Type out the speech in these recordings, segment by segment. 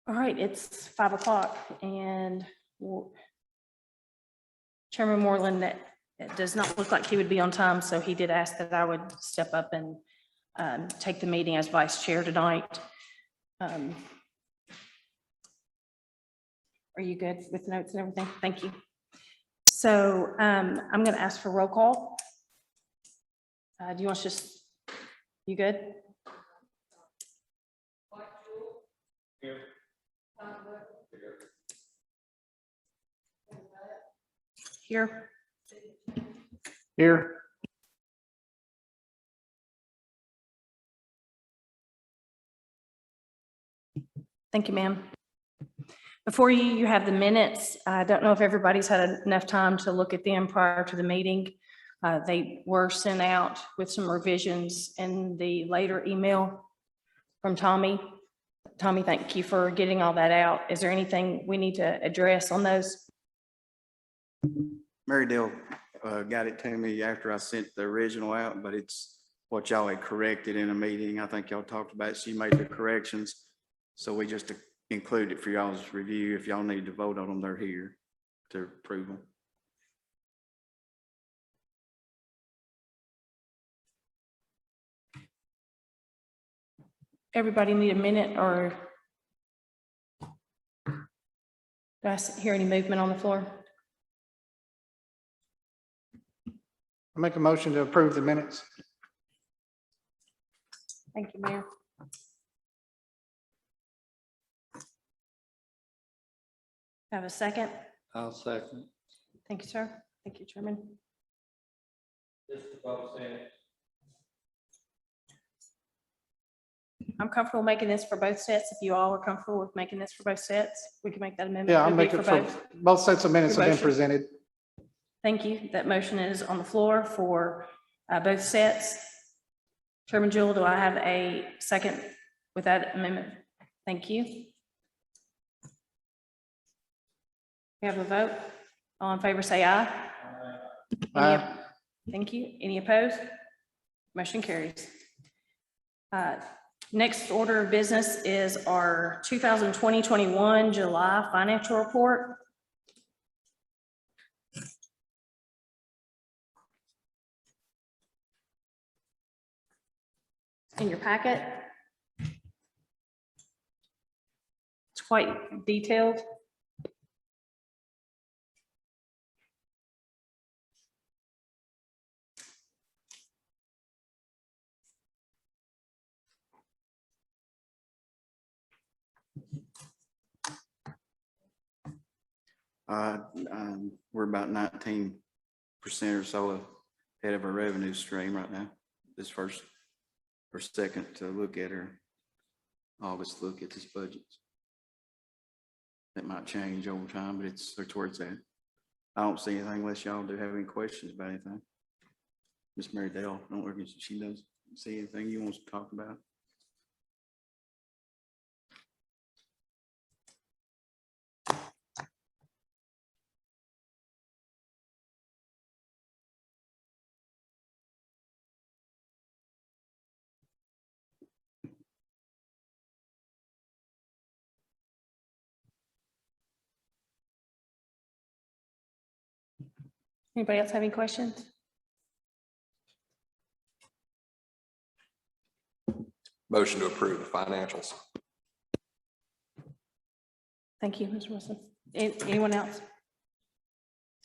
All right, it's 5 o'clock and Chairman Moreland, that it does not look like he would be on time, so he did ask that I would step up and take the meeting as vice chair tonight. Are you good with notes and everything? Thank you. So I'm going to ask for roll call. Do you want to just, you good? Here. Here. Thank you, ma'am. Before you have the minutes. I don't know if everybody's had enough time to look at them prior to the meeting. They were sent out with some revisions in the later email from Tommy. Tommy, thank you for getting all that out. Is there anything we need to address on those? Mary Dale got it to me after I sent the original out, but it's what y'all had corrected in a meeting. I think y'all talked about it. She made the corrections. So we just include it for y'all's review. If y'all need to vote on them, they're here to approve them. Everybody need a minute, or do I hear any movement on the floor? I make a motion to approve the minutes. Thank you, Mayor. Have a second? I'll second. Thank you, sir. Thank you, Chairman. I'm comfortable making this for both sets. If you all are comfortable with making this for both sets, we can make that amendment. Yeah, I'll It'll be make it for both sets of minutes have been motion. presented. Thank you. That motion is on the floor for both sets. Chairman Jewell, do I have a second with that amendment? Thank you. We have a vote. All in favor, say aye. Aye. Thank you. Any opposed? Motion carries. Next order of business is our 2020-21 July financial report. In your packet. It's quite detailed. We're about 19% or so ahead of our revenue stream right now. This first or second to look at our August look at this budget. That might change over time, but it's where it's at. I don't see anything unless y'all do have any questions about anything. Miss Mary Dale, I don't reckon she does see anything you want to talk about. Anybody else have any questions? Motion to approve the financials. Thank you, Mr. Wilson. Anyone else?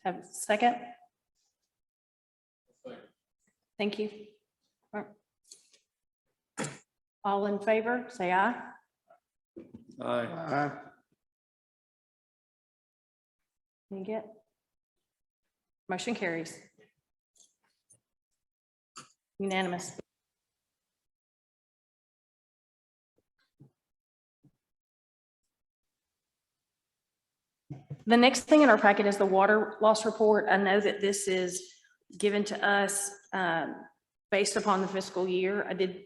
Have a second? Thank you. All in favor, say aye. Aye. You get? Motion carries. Unanimous. The next thing in our packet is the water loss report. I know that this is given to us based upon the fiscal year. I did.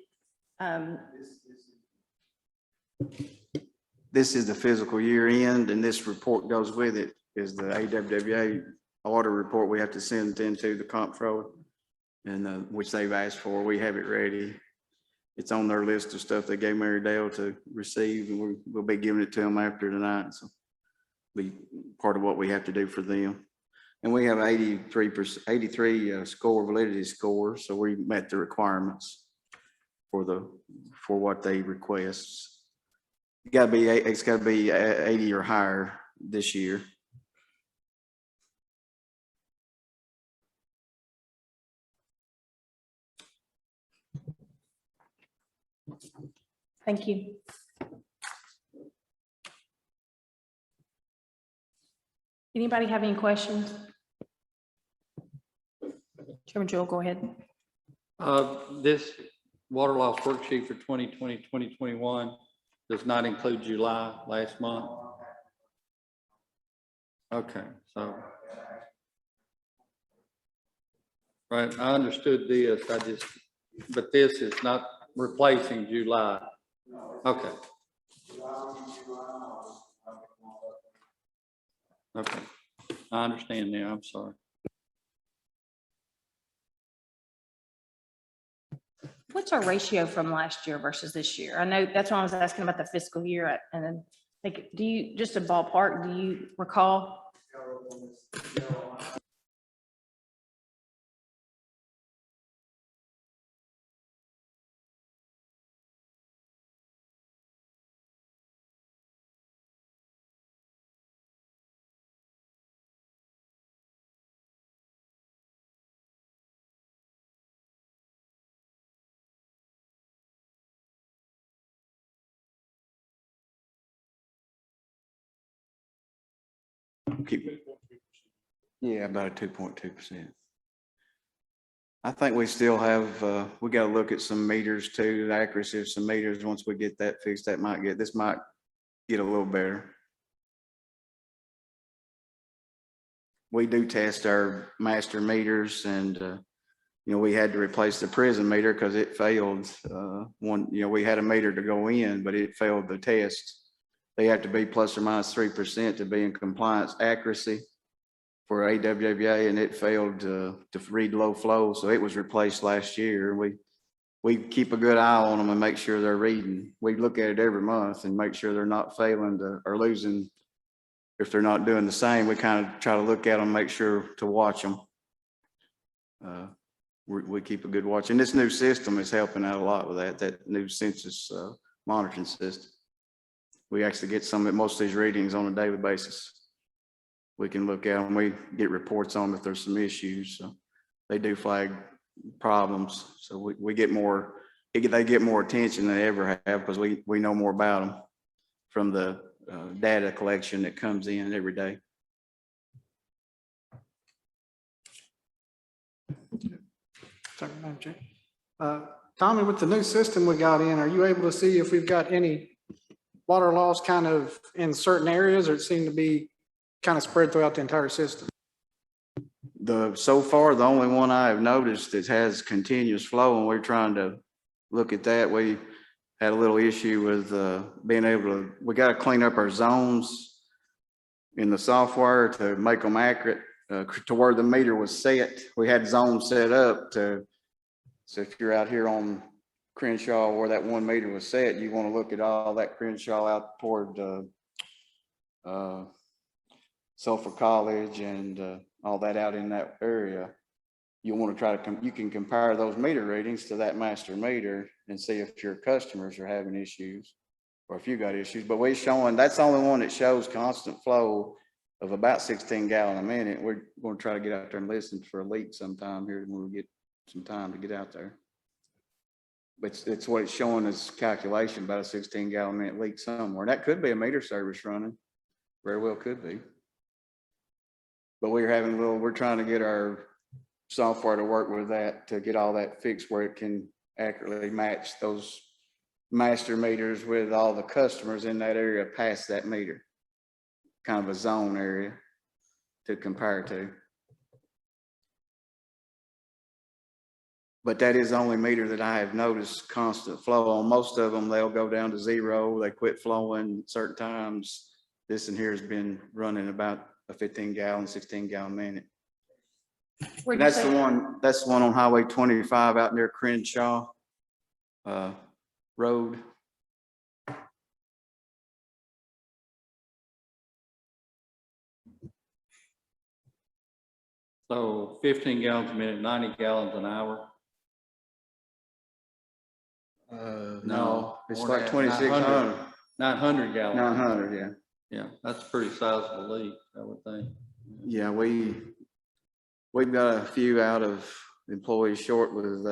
This is the fiscal year end, and this report goes with it, is the AWWA order report we have to send into the comptroller, and which they've asked for. We have it ready. it's on their list of stuff they gave Mary Dale to receive, and we'll be giving it to them after tonight. So be part of what we have to do for them. And we have 83 score, validity score, so we met the requirements for what they request. It's gotta be 80 or higher this year. Thank you. Anybody have any questions? Chairman Joel, go ahead. This water loss worksheet for 2020, 2021 does not include July last month. Okay, so. Right, I understood this, but this is not replacing July. Okay. Okay, I understand now, I'm sorry. What's our ratio from last year versus this year? I know that's why I was asking about the fiscal year, and then, like, do you, just a ballpark, do you recall? Yeah, about a 2.2%. I think we still have, we gotta look at some meters too, the accuracy of some meters. Once we get that fixed, this might get a little better. We do test our master meters, and, we had to replace the prison meter because it failed. We had a meter to go in, but it failed the test. They have to be plus or minus 3% to be in compliance accuracy for AWWA, and it failed to read low flow. So it was replaced last year. We keep a good eye on them and make sure they're reading. We look at it every month and make sure they're not failing or losing. If they're not doing the same, we kind of try to look at them, make sure to watch them. We keep a good watch, and this new system is helping out a lot with that new census monitoring system. We actually get most of these readings on a daily basis. We can look at them. We get reports on if there's some issues. So they do flag problems. So we get more, they get more attention than they ever have because we know more about them from the data collection that comes in every day. Sorry, Madam Chair. Tommy, with the new system we got in, are you able to see if we've got any water loss kind of in certain areas, or it seemed to be kind of spread throughout the entire system? So far, the only one I have noticed that has continuous flow, and we're trying to look at that. We had a little issue with being able to, we got to clean up our zones in the software to make them accurate to where the meter was set. We had zones set up so if you're out here on Crenshaw where that 1 meter was set, you want to look at all that Crenshaw out toward Sulphur College and all that out in that area. You want to try to, you can compare those meter readings to that master meter and see if your customers are having issues or if you got issues. But we're showing, that's the only one that shows constant flow of about 16 gallons a minute. We're going to try to get out there and listen for a leak sometime here when we get some time to get out there. But it's what it's showing as calculation, about a 16 gallon a minute leak somewhere. That could be a meter service running, very well could be. But we're trying to get our software to work with that to get all that fixed where it can accurately match those master meters with all the customers in that area past that meter. Kind of a zone area to compare to. But that is the only meter that I have noticed constant flow on. Most of them, they'll go down to 0. They quit flowing at certain times. This in here has been running about a 15 gallon, 16 gallon minute. That's the one on Highway 25 out near Crenshaw. Road. So 15 gallons a minute, 90 gallons an hour. No, it's more than like that, 2,600, 900 gallons. 900, yeah. Yeah, that's a pretty sizable leak, I would think. Yeah, we've got a few out of employees short with,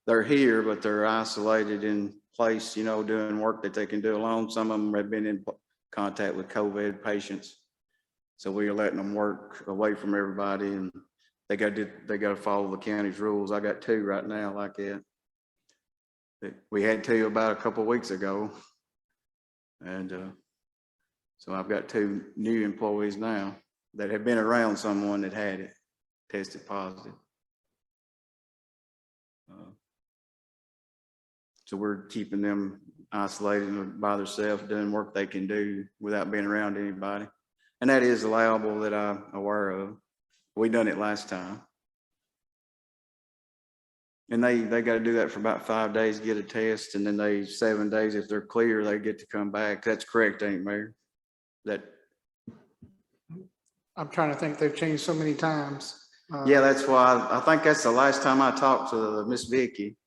they're here, but they're isolated in place, you know, doing work that they can do alone. Some of them have been in contact with COVID patients. So we are letting them work away from everybody, and they got to follow the county's rules. I got 2 right now like that. We had 2 about a couple of weeks ago. And so I've got 2 new employees now that have been around someone that had it, tested positive. So we're keeping them isolated by themselves, doing work they can do without being around anybody. And that is allowable that I'm aware of. We done it last time. And they got to do that for about 5 days, get a test, and then 7 days, if they're clear, they get to come back. That's correct, ain't it, Mayor? That, I'm trying to think, they've changed so many times. yeah, that's why, I think that's the last time I talked to Miss Vicky.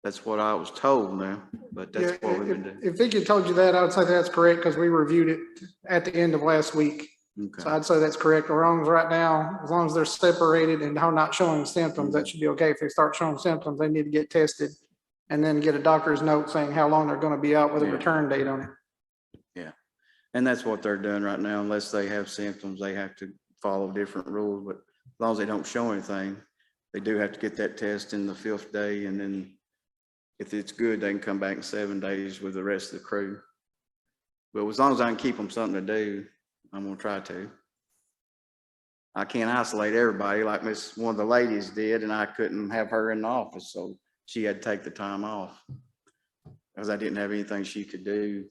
That's what I was told now, but that's Yeah, what we've been doing. if Vicky told you that, I would say that's correct, because we reviewed it at the end of last week. So Okay. I'd say that's correct. As long as right now, as long as they're separated and not showing symptoms, that should be okay. If they start showing symptoms, they need to get tested and then get a doctor's note saying how long they're going to be out with a Yeah. return date on it. Yeah, and that's what they're doing right now. Unless they have symptoms, they have to follow different rules, but as long as they don't show anything, they do have to get that test in the 5th day, and then if it's good, they can come back in 7 days with the rest of the crew. But as long as I can keep them something to do, I'm gonna try to. I can't isolate everybody like one of the ladies did, and I couldn't have her in the office, so she had to take the time off because I didn't have anything she could do.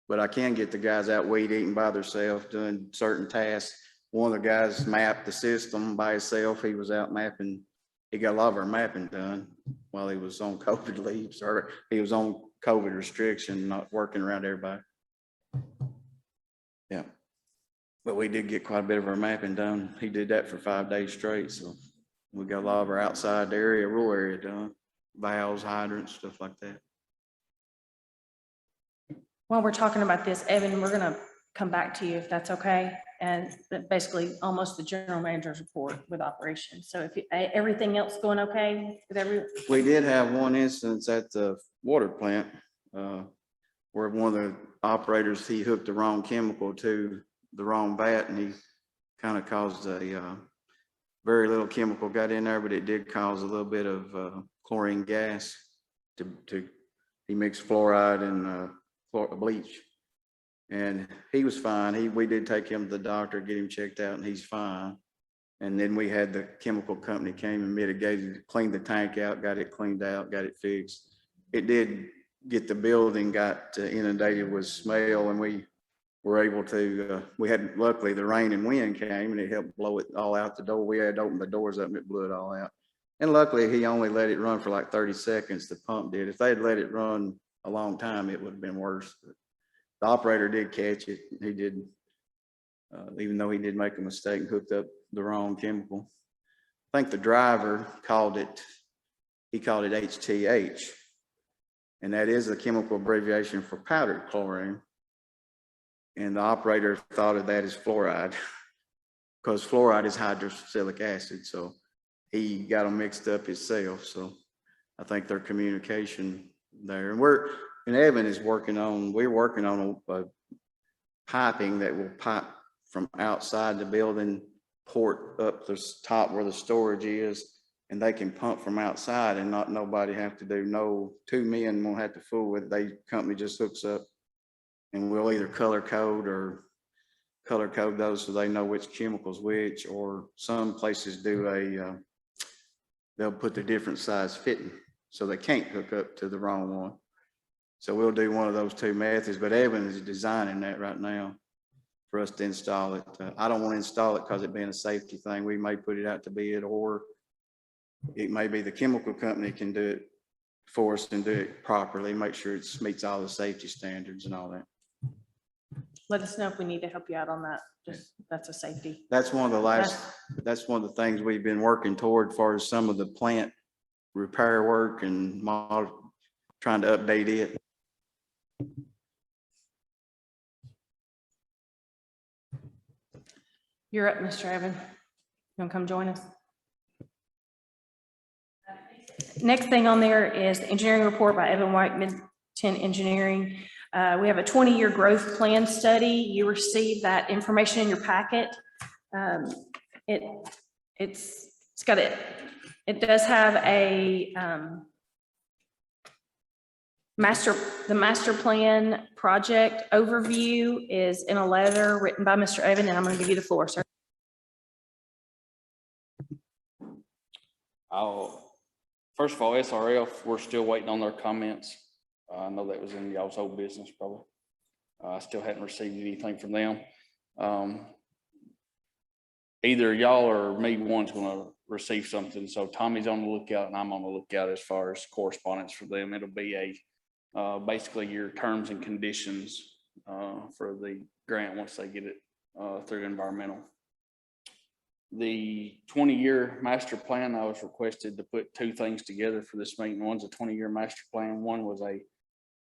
But I can get the guys out weed eating by themselves, doing certain tasks. One of the guys mapped the system by himself. He was out mapping. He got a lot of our mapping done while he was on COVID leaves, or he was on COVID restriction, not working around everybody. Yeah. But we did get quite a bit of our mapping done. He did that for 5 days straight. So we got a lot of our outside area, rural area done, valves, hydrants, stuff like that. While we're talking about this, Evan, we're gonna come back to you if that's okay. And basically almost the general manager's report with operations. So if everything else going okay with We did have one instance at the water plant where one of the operators, he hooked the wrong chemical to the wrong vat, and he kind of caused a very little chemical got in there, but it did cause a little bit of chlorine gas. He mixed fluoride and bleach, and he was fine. We did take him to the doctor, get him checked out, and he's fine. And then we had the chemical company came and mitigated, cleaned the tank out, got it cleaned out, got it fixed. It did get the building got inundated with smell, and we were able to, we had, luckily the rain and wind came and it helped blow it all out the door. We had opened the doors up and it blew it all out. And luckily he only let it run for like 30 seconds, the pump did. If they had let it run a long time, it would have been worse. But the operator did catch it. He did, even though he did make a mistake and hooked up the wrong chemical. I think the driver called it, he called it HTH. And that is a chemical abbreviation for powdered chlorine. And the operator thought of that as fluoride because fluoride is hydroxylic acid. So he got them mixed up himself. So I think their communication there, and Evan is we're working on a piping that will pipe from outside the building, port up the top where the storage is, and they can pump from outside and not nobody have to do no, 2 men won't have to fool with it. The company just hooks up. And we'll either color code those so they know which chemicals which, or some places do they'll put the different size fitting so they can't hook up to the wrong one. So we'll do one of those 2 methods, but Evan is designing that right now for us to install it. I don't want to install it because it being a safety thing. We may put it out to bid, or it may be the chemical company can do it for us and do it properly, make sure it meets all the safety standards and all that. Let us know if we need to help you out on that. Just, that's a safety. That's one of that's one of the things we've been working toward as far as some of the plant repair work and trying to update it. You're up, Mr. Evan. You want to come join us? Next thing on there is the engineering report by Evan White, Mid-10 Engineering. We have a 20-year growth plan study. You received that information in your packet. It does have a the master plan project overview is in a letter written by Mr. Evan, and I'm going to give you the floor, sir. First of all, SRF, we're still waiting on their comments. I know that was in y'all's old business probably. I still hadn't received anything from them. Either y'all or me, one's gonna receive something. So Tommy's on the lookout and I'm on the lookout as far as correspondence for them. It'll be basically your terms and conditions for the grant once they get it through environmental. The 20-year master plan, I was requested to put two things together for this meeting. One's a 20-year master plan. One was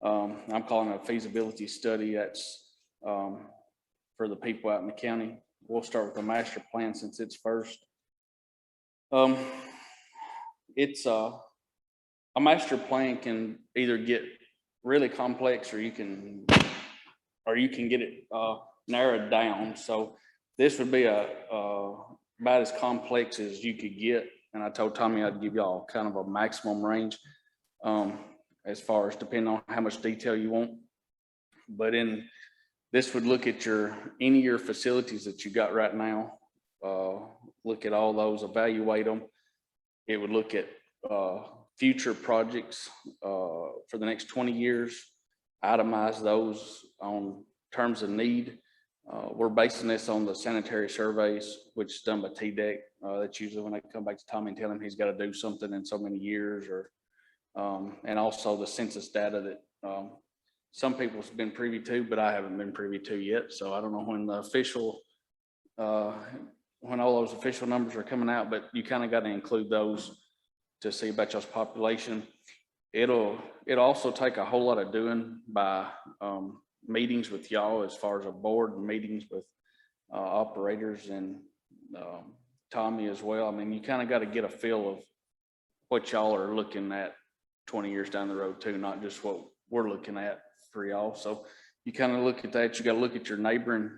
I'm calling it a feasibility study. That's for the people out in the county. We'll start with the master plan since it's first. It's a master plan can either get really complex or you can get it narrowed down. So this would be about as complex as you could get. And I told Tommy I'd give y'all kind of a maximum range as far as depending on how much detail you want. But this would look at any of your facilities that you got right now, look at all those, evaluate them. It would look at future projects for the next 20 years, itemize those on terms of need. We're basing this on the sanitary surveys, which is done by TDEC. That's usually when they come back to Tommy and tell him he's got to do something in so many years, or and also the census data that some people have been privy to, but I haven't been privy to yet. So I don't know when the official, when all those official numbers are coming out, but you kind of got to include those to see about y'all's population. It'll also take a whole lot of doing by meetings with y'all as far as a board, and meetings with operators and Tommy as well. I mean, you kind of got to get a feel of what y'all are looking at 20 years down the road too, not just what we're looking at for y'all. So you kind of look at that. You got to look at your neighboring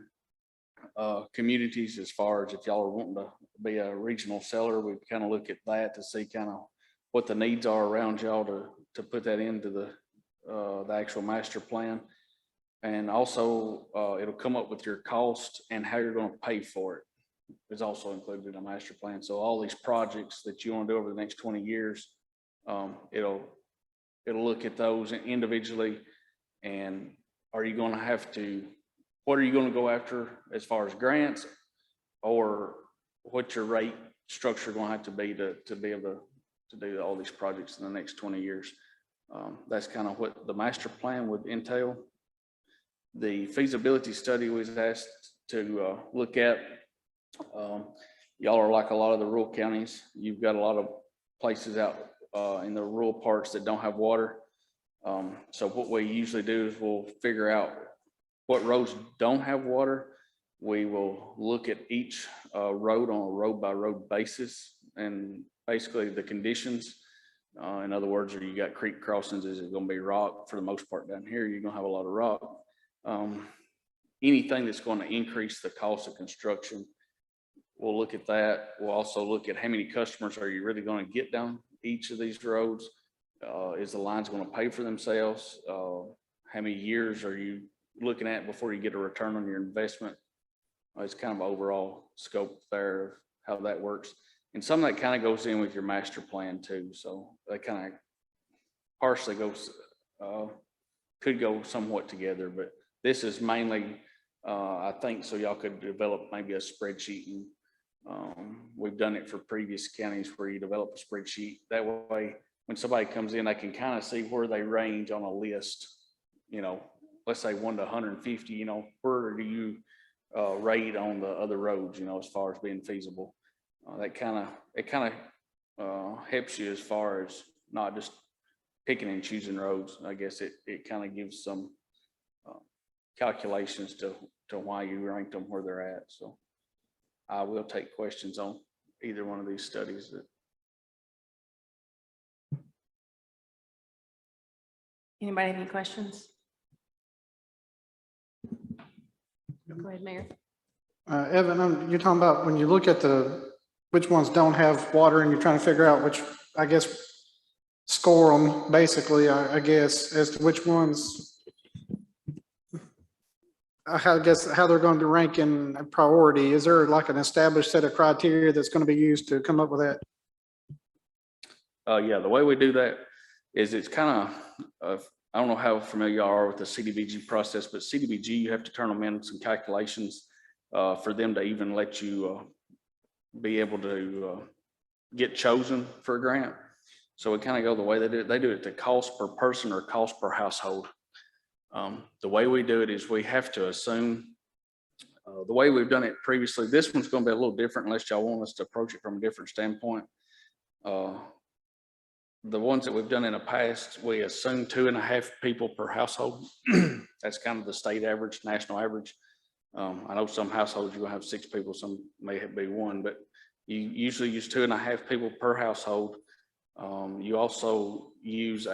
communities as far as if y'all are wanting to be a regional seller. We kind of look at that to see kind of what the needs are around y'all to put that into the actual master plan. And also it'll come up with your cost and how you're going to pay for it is also included in the master plan. So all these projects that you want to do over the next 20 years, it'll look at those individually. And are you going to have to, what are you going to go after as far as grants, or what's your rate structure going to have to be to be able to do all these projects in the next 20 years? That's kind of what the master plan would entail. The feasibility study was asked to look at. Y'all are like a lot of the rural counties. You've got a lot of places out in the rural parts that don't have water. So what we usually do is we'll figure out what roads don't have water. We will look at each road on a road by road basis and basically the conditions. In other words, you got creek crossings, is it going to be rock? For the most part down here, you're going to have a lot of rock. Anything that's going to increase the cost of construction, we'll look at that. We'll also look at how many customers are you really going to get down each of these roads. Is the lines going to pay for themselves? How many years are you looking at before you get a return on your investment? It's kind of overall scope there of how that works. And some of that kind of goes in with your master plan too. So that kind of partially goes, could go somewhat together, but this is mainly, I think, so y'all could develop maybe a spreadsheet. And we've done it for previous counties where you develop a spreadsheet. That way when somebody comes in, they can kind of see where they range on a list. You know, let's say 1 to 150, you know, where do you rate on the other roads, you know, as far as being feasible? It kind of helps you as far as not just picking and choosing roads. I guess it kind of gives some calculations to why you ranked them where they're at. So I will take questions on either one of these studies. Anybody have any questions? Go ahead, Mayor. Evan, you're talking about when you look at which ones don't have water and you're trying to figure out which, I guess, score them basically, I guess, as to which ones, I guess, how they're going to rank in priority. Is there like an established set of criteria that's going to be used to come up with that? Yeah, the way we do that is it's kind of, I don't know how familiar you are with the CDBG process, but CDBG, you have to turn them in some calculations for them to even let you be able to get chosen for a grant. So we kind of go the way they do it. They do it to cost per person or cost per household. The way we do it is we have to assume, the way we've done it previously, this one's going to be a little different unless y'all want us to approach it from a different standpoint. The ones that we've done in the past, we assume 2.5 people per household. That's kind of the state average, national average. I know some households you're gonna have 6 people, some may be 1, but you usually use 2.5 people per household. You also use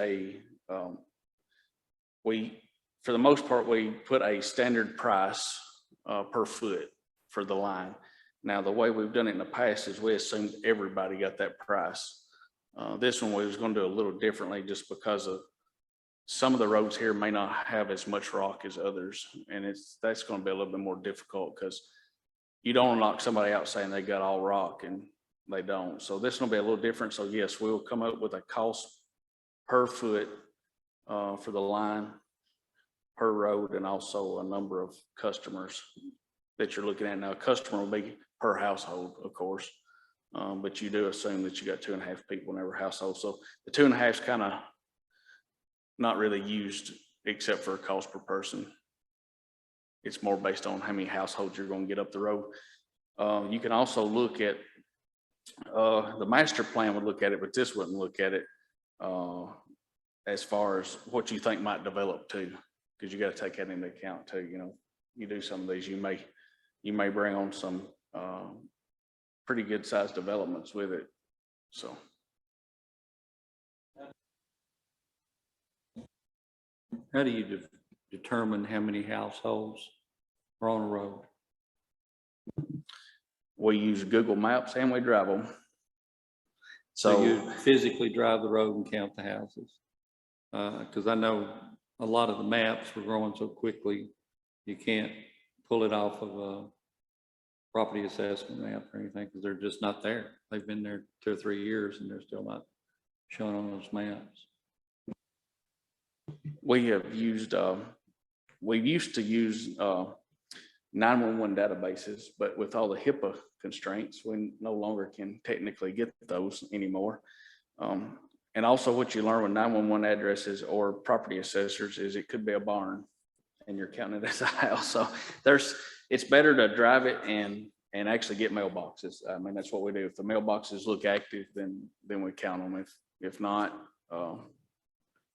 for the most part, we put a standard price per foot for the line. Now, the way we've done it in the past is we assumed everybody got that price. This one we was going to do a little differently just because of some of the roads here may not have as much rock as others. And that's going to be a little bit more difficult because you don't knock somebody out saying they got all rock and they don't. So this will be a little different. So yes, we'll come up with a cost per foot for the line per road, and also a number of customers that you're looking at. Now, a customer will be per household, of course. But you do assume that you got 2.5 people in every household. So the 2.5 is kind of not really used except for cost per person. It's more based on how many households you're going to get up the road. You can also look at the master plan would look at it, but this wouldn't look at it as far as what you think might develop too, because you got to take that into account too. You know, you do some of these, you may bring on some pretty good sized developments with it. So. How do you determine how many households are on a road? We use Google Maps and we drive them. So you physically drive the road and count the houses? Because I know a lot of the maps were growing so quickly, you can't pull it off of a property assessment map or anything because they're just not there. They've been there 2 or 3 years and they're still not shown on those maps. We have used, we used to use 911 databases, but with all the HIPAA constraints, we no longer can technically get those anymore. And also what you learn with 911 addresses or property assessors is it could be a barn and you're counting it as a house. So it's better to drive it and actually get mailboxes. I mean, that's what we do. If the mailboxes look active, then we count them. If not,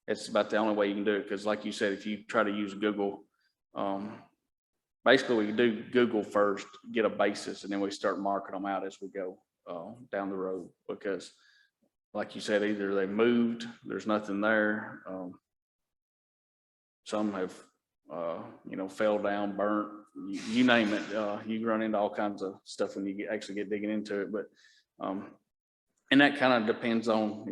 it's about the only way you can do it. Because like you said, if you try to use Google, basically we do Google first, get a basis, and then we start marking them out as we go down the road. Because like you said, either they moved, there's nothing there. Some have, fell down, burnt, you name it. You run into all kinds of stuff when you actually get digging into it. But, and that kind of depends on,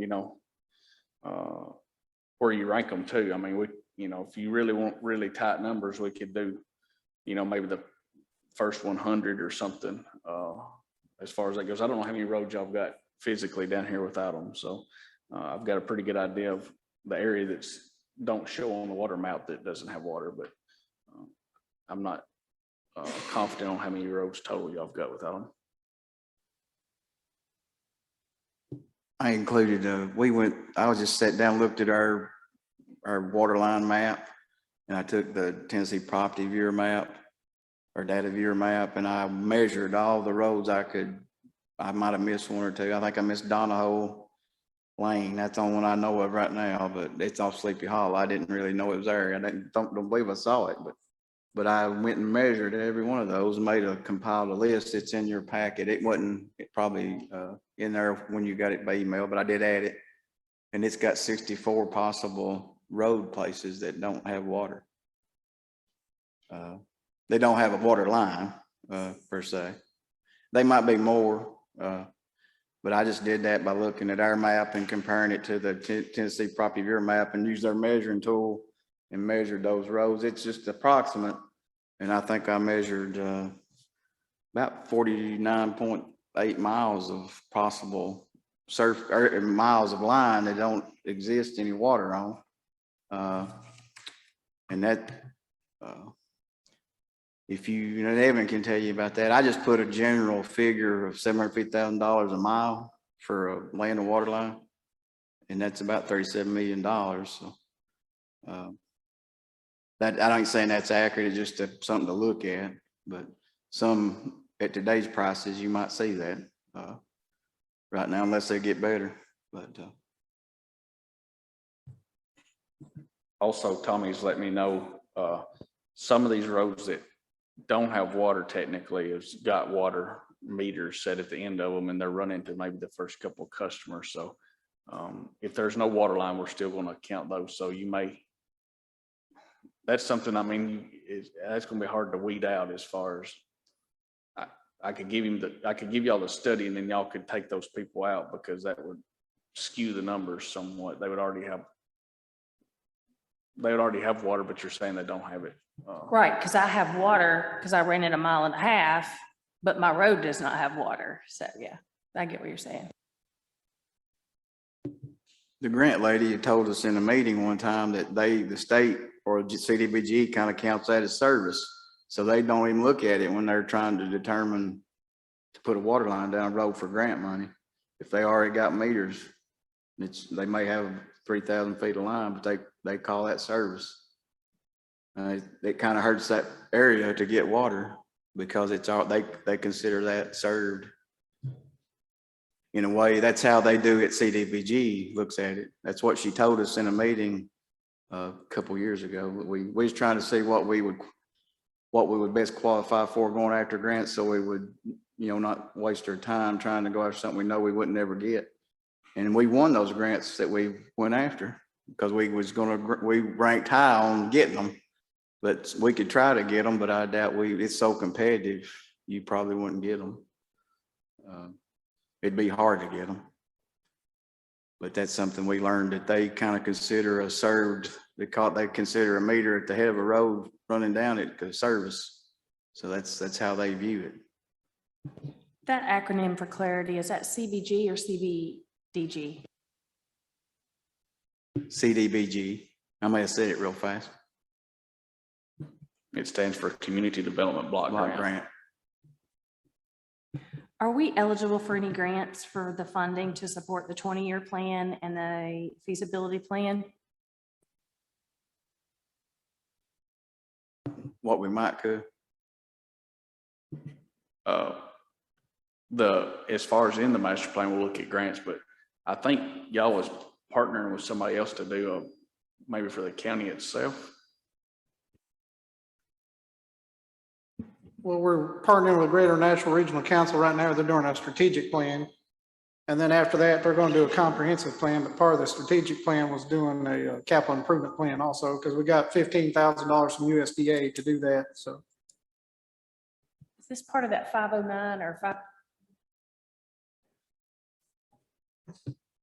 where you rank them too. I mean, if you really want really tight numbers, we could do, maybe the first 100 or something, as far as that goes. I don't know how many roads y'all got physically down here without them. So I've got a pretty good idea of the area that's don't show on the water map that doesn't have water, but I'm not confident on how many roads total y'all got without them. I included, I was just sat down, looked at our water line map, and I took the Tennessee Property Viewer map, or Data Viewer map, and I measured all the roads I might have missed one or two. I think I missed Donahoe Lane. That's the only one I know of right now, but it's off Sleepy Hollow. I didn't really know it was there. Don't believe I saw it, but I went and measured every one of those and compiled a list. It's in your packet. It wasn't probably in there when you got it by email, but I did add it. And it's got 64 possible road places that don't have water. They don't have a water line per se. They might be more, but I just did that by looking at our map and comparing it to the Tennessee Property Viewer map and used their measuring tool and measured those roads. It's just approximate. And I think I measured about 49.8 miles of possible miles of line that don't exist any water on. And that, if you, Evan can tell you about that. I just put a general figure of $750,000 a mile for a land and water line. And that's about $37 million. So that, I ain't saying that's accurate, it's just something to look at, but at today's prices, you might see that right now, unless they get better, but. Also, Tommy's let me know, some of these roads that don't have water technically has got water meters set at the end of them, and they're running to maybe the first couple of customers. So if there's no water line, we're still going to count those. So you may, that's something, I mean, that's going to be hard to weed out as far as I could give y'all the study, and then y'all could take those people out, because that would skew the numbers somewhat. They would already have water, but you're saying they don't have it. Right, because I have water, because I ran it 1.5 miles, but my road does not have water. So yeah, I get what you're saying. The grant lady had told us in a meeting one time that the state or CDBG kind of counts that as service. So they don't even look at it when they're trying to determine to put a water line down the road for grant money. If they already got meters, they may have 3,000 feet of line, but they call that service. It kind of hurts that area to get water, because it's all, they consider that served. In a way, that's how they do it. CDBG looks at it. That's what she told us in a meeting a couple years ago. We was trying to see what we would best qualify for going after grants, so we would, not waste our time trying to go after something we know we wouldn't ever get. And we won those grants that we went after, because we ranked high on getting them, but we could try to get them, but I doubt it's so competitive, you probably wouldn't get them. It'd be hard to get them. But that's something we learned, that they kind of consider a served, they consider a meter at the head of a road running down it as service. So that's how they view it. That acronym for clarity, is that CBG or CBDG? CDBG. I may have said it real fast. It stands for Community Development Block Grant. Are we eligible for any grants for the funding to support the 20-year plan and the feasibility plan? What we might could. As far as in the master plan, we'll look at grants, but I think y'all was partnering with somebody else to do maybe for the county itself. Well, we're partnering with Greater Nashville Regional Council right now. They're doing a strategic plan. And then after that, they're going to do a comprehensive plan, but part of the strategic plan was doing a capital improvement plan also, because we got $15,000 from USDA to do that, so. Is this part of that 509 or 5?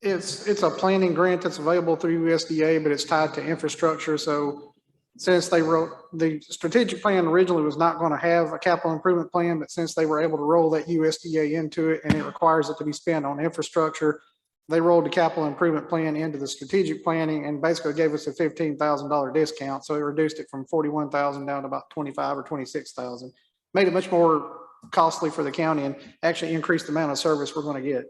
It's a planning grant that's available through USDA, but it's tied to infrastructure. So since they wrote, the strategic plan originally was not going to have a capital improvement plan, but since they were able to roll that USDA into it and it requires it to be spent on infrastructure, they rolled the capital improvement plan into the strategic planning and basically gave us a $15,000 discount. So it reduced it from 41,000 down to about 25 or 26,000, made it much more costly for the county and actually increased the amount of service we're going to get.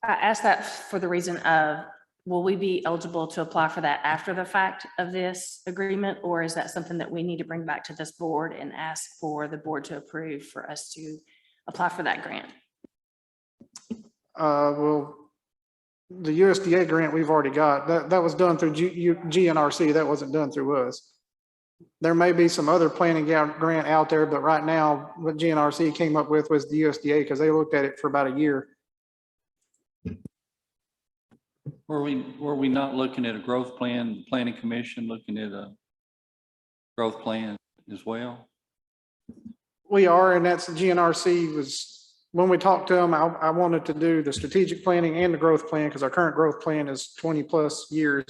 I asked that for the reason of, will we be eligible to apply for that after the fact of this agreement? Or is that something that we need to bring back to this board and ask for the board to approve for us to apply for that grant? Well, the USDA grant we've already got, that was done through GNRC. That wasn't done through us. There may be some other planning grant out there, but right now what GNRC came up with was the USDA because they looked at it for about a year. Were we not looking at a growth plan, planning commission looking at a growth plan as well? We are, and that's GNRC was, when we talked to them, I wanted to do the strategic planning and the growth plan because our current growth plan is 20+ years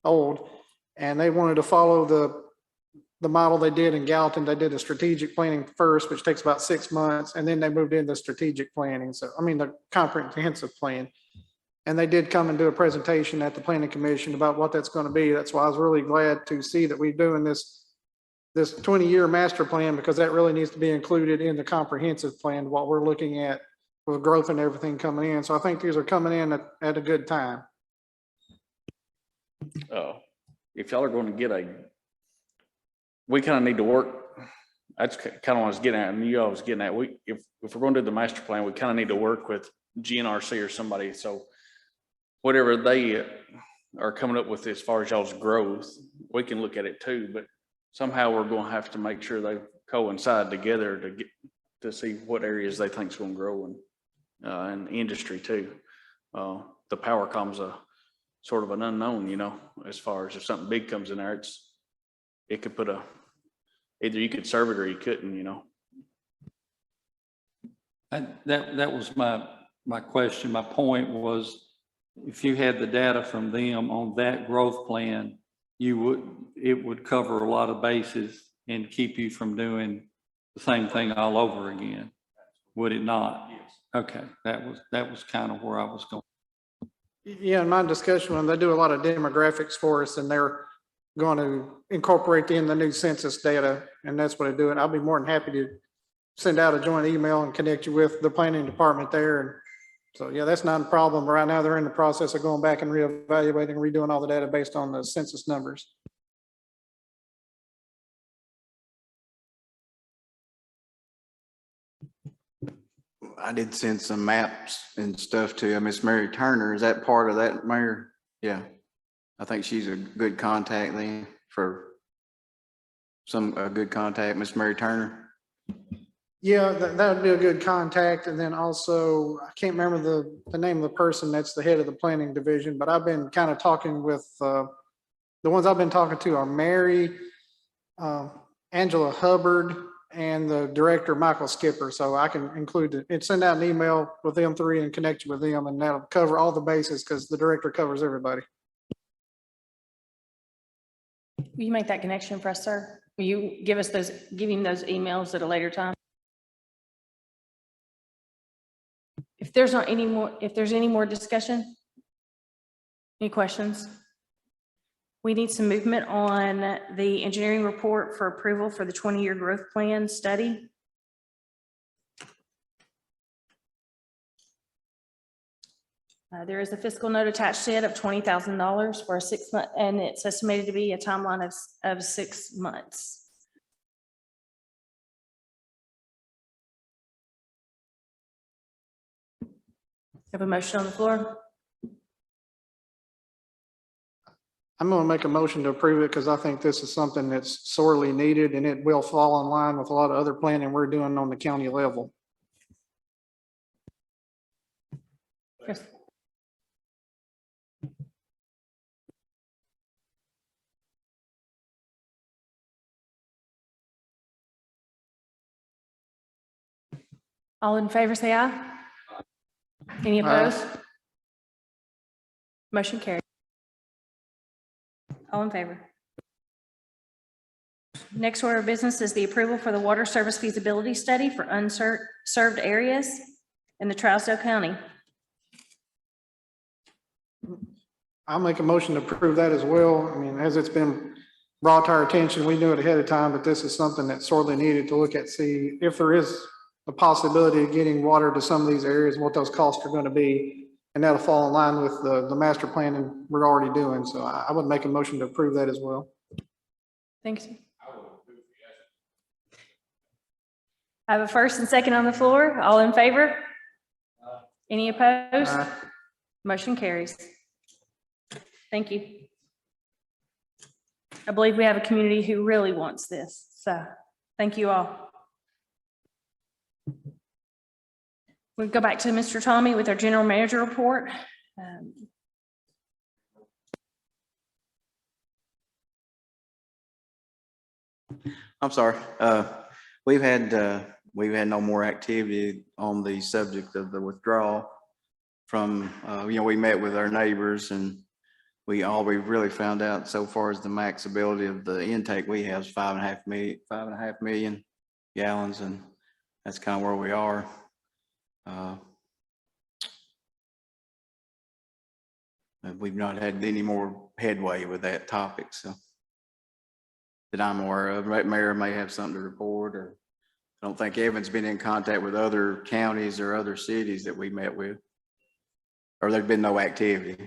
old. And they wanted to follow the model they did in Gallatin. They did the strategic planning first, which takes about 6 months, and then they moved into strategic planning. So, I mean, the comprehensive plan. And they did come and do a presentation at the planning commission about what that's going to be. That's why I was really glad to see that we're doing this 20-year master plan, because that really needs to be included in the comprehensive plan, what we're looking at with growth and everything coming in. So I think these are coming in at a good time. If y'all are going to get we kind of need to work. That's kind of what I was getting at. And you all was getting at, if we're going to do the master plan, we kind of need to work with GNRC or somebody. So whatever they are coming up with as far as y'all's growth, we can look at it too, but somehow we're going to have to make sure they coincide together to see what areas they think is going to grow and industry too. The power comes a sort of an unknown, you know, as far as if something big comes in there, it could put either you could serve it or you couldn't, you know. That was my question. My point was, if you had the data from them on that growth plan, it would cover a lot of bases and keep you from doing the same thing all over again, would it not? Yes. Okay, that was kind of where I was going. Yeah, in my discussion, when they do a lot of demographics for us, and they're going to incorporate in the new census data, and that's what I do. And I'll be more than happy to send out a joint email and connect you with the planning department there. And so, yeah, that's not a problem. Right now, they're in the process of going back and reevaluating, redoing all the data based on the census numbers. I did send some maps and stuff to Miss Mary Turner. Is that part of that, Mayor? Yeah. I think she's a good contact then for a good contact, Miss Mary Turner. Yeah, that would be a good contact. And then also, I can't remember the name of the person that's the head of the planning division, but I've been kind of talking with, the ones I've been talking to are Mary, Angela Hubbard, and the director, Michael Skipper. So I can include it and send out an email with them three and connect you with them, and that'll cover all the bases because the director covers everybody. Will you make that connection for us, sir? Will you give him those emails at a later time? If there's any more discussion, any questions? We need some movement on the engineering report for approval for the 20-year growth plan study. There is a fiscal note attached to it of $20,000 for a 6-month, and it's estimated to be a timeline of 6 months. Have a motion on the floor? I'm going to make a motion to approve it because I think this is something that's sorely needed, and it will fall in line with a lot of other planning we're doing on the county level. Yes. All in favor, say aye. Any opposed? Motion carried. All in favor. Next order of business is the approval for the water service feasibility study for unserved areas in the Trousdale County. I'll make a motion to approve that as well. I mean, as it's been brought to our attention, we knew it ahead of time, but this is something that's sorely needed to look at, see if there is a possibility of getting water to some of these areas, what those costs are going to be. And that'll fall in line with the master plan we're already doing. So I would make a motion to approve that as well. Thanks. I have a first and second on the floor. All in favor? Any opposed? Motion carries. Thank you. I believe we have a community who really wants this. So thank you all. We'll go back to Mr. Tommy with our general manager report. I'm sorry. We've had no more activity on the subject of the withdrawal from, we met with our neighbors, and all we really found out so far is the max ability of the intake we have is 5.5 million gallons, and that's kind of where we are. We've not had any more headway with that topic, so that I'm aware of. Right, Mayor may have something to report, or I don't think Evan's been in contact with other counties or other cities that we met with, or there's been no activity.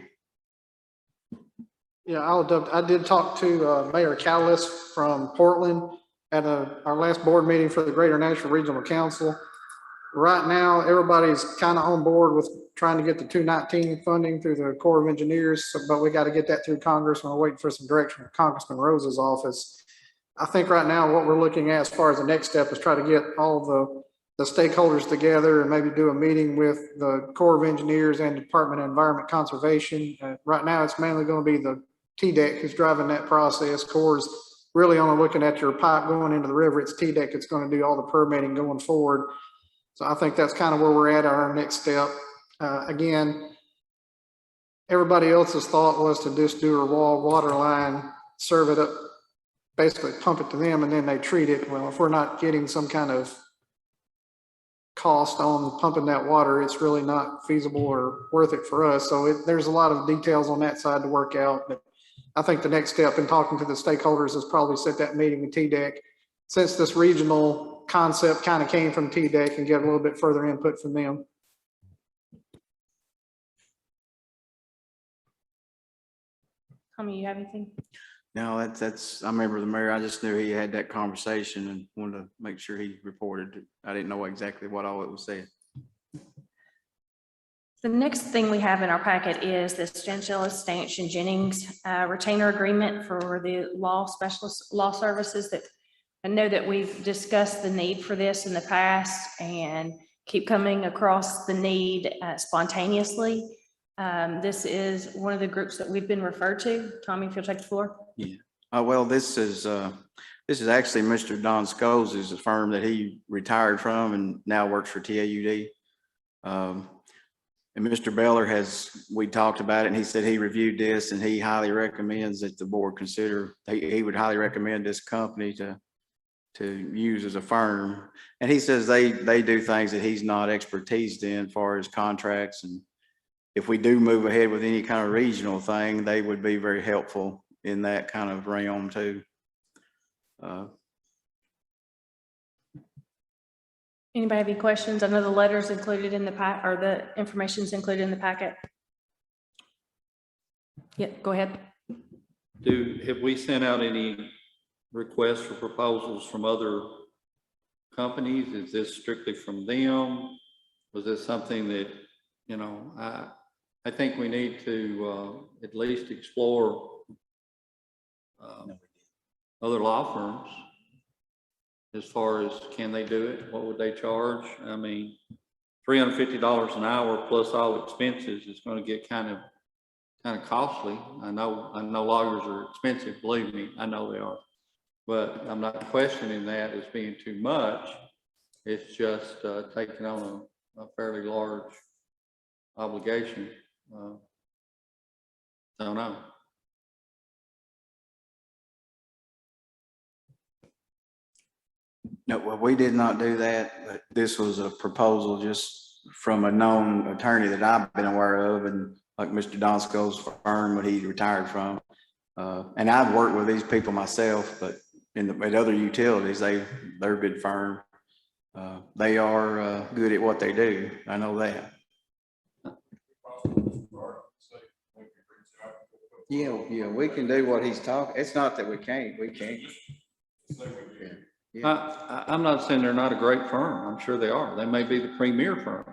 Yeah, I did talk to Mayor Callis from Portland at our last board meeting for the Greater Nashville Regional Council. Right now, everybody's kind of on board with trying to get the 219 funding through the Corps of Engineers, but we got to get that through Congress, and we're waiting for some direction from Congressman Rose's office. I think right now what we're looking at as far as the next step is try to get all the stakeholders together and maybe do a meeting with the Corps of Engineers and Department of Environment Conservation. Right now, it's mainly going to be the TDEC who's driving that process. Corps is really only looking at your pipe going into the river. It's TDEC that's going to do all the permitting going forward. So I think that's kind of where we're at our next step. Again, everybody else's thought was to just do a raw water line, serve it up, basically pump it to them, and then they treat it. Well, if we're not getting some kind of cost on pumping that water, it's really not feasible or worth it for us. So there's a lot of details on that side to work out. But I think the next step in talking to the stakeholders is probably set that meeting with TDEC. Since this regional concept kind of came from TDEC, and get a little bit further input from them. Tommy, you have anything? No, I remember the mayor, I just knew he had that conversation and wanted to make sure he reported. I didn't know exactly what all it was saying. The next thing we have in our packet is the Stanchella, Stanch and Jennings retainer agreement for the law services. That I know that we've discussed the need for this in the past and keep coming across the need spontaneously. This is one of the groups that we've been referred to. Tommy, if you'll take the floor. Yeah. Well, this is actually Mr. Don Scholes, who's a firm that he retired from and now works for TAUD. And Mr. Beller we talked about it, and he said he reviewed this and he highly recommends that the board consider, he would highly recommend this company to use as a firm. And he says they do things that he's not expertise in as far as contracts. And if we do move ahead with any kind of regional thing, they would be very helpful in that kind of realm too. Anybody have any questions? I know the letter's included in the pack, or the information's included in the packet. Yeah, go ahead. Have we sent out any requests for proposals from other companies? Is this strictly from them? Was this something that, I think we need to at least explore other law firms as far as, can they do it? What would they charge? I mean, $350 an hour plus all expenses is going to get kind of costly. I know lawyers are expensive, believe me, I know they are. But I'm not questioning that as being too much. It's just taking on a fairly large obligation. I don't know. No, well, we did not do that, but this was a proposal just from a known attorney that I've been aware of, and like Mr. Don Scholes' firm, what he retired from. And I've worked with these people myself, but at other utilities, they're a good firm. They are good at what they do. I know that. Yeah, we can do what he's talking. It's not that we can't, we can. I'm not saying they're not a great firm. I'm sure they are. They may be the premier firm.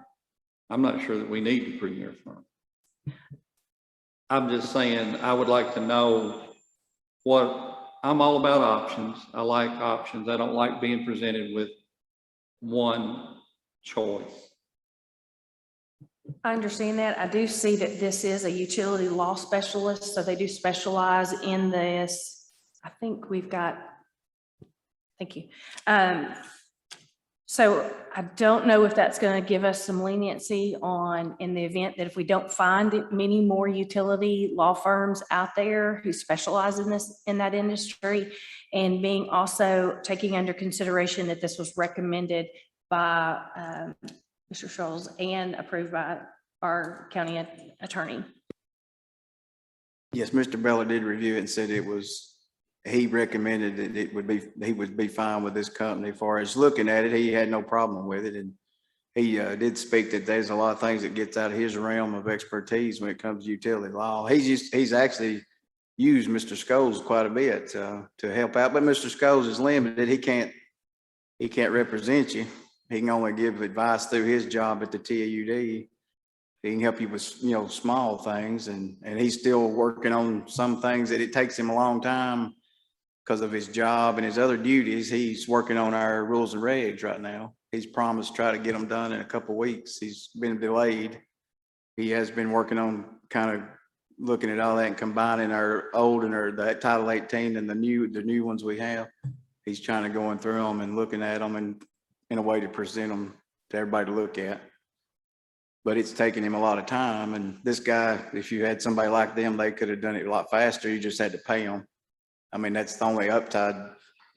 I'm not sure that we need the premier firm. I'm just saying, I would like to know I'm all about options. I like options. I don't like being presented with one choice. I understand that. I do see that this is a utility law specialist, so they do specialize in this. I think we've got, thank you. So I don't know if that's going to give us some leniency in the event that if we don't find many more utility law firms out there who specialize in that industry, and being also taking under consideration that this was recommended by Mr. Scholes and approved by our county attorney. Yes, Mr. Bella did review it and said he recommended that he would be fine with this company. As far as looking at it, he had no problem with it. And he did speak that there's a lot of things that gets out of his realm of expertise when it comes to utility law. He's actually used Mr. Scholes quite a bit to help out, but Mr. Scholes is limited. He can't represent you. He can only give advice through his job at the TAUD. He can help you with, small things, and he's still working on some things that it takes him a long time because of his job and his other duties. He's working on our rules and regs right now. He's promised to try to get them done in a couple of weeks. He's been delayed. He has been working on kind of looking at all that and combining our old and that Title 18 and the new ones we have. He's trying to go through them and looking at them and in a way to present them to everybody to look at. But it's taken him a lot of time. And this guy, if you had somebody like them, they could have done it a lot faster. You just had to pay them. I mean, that's the only upside,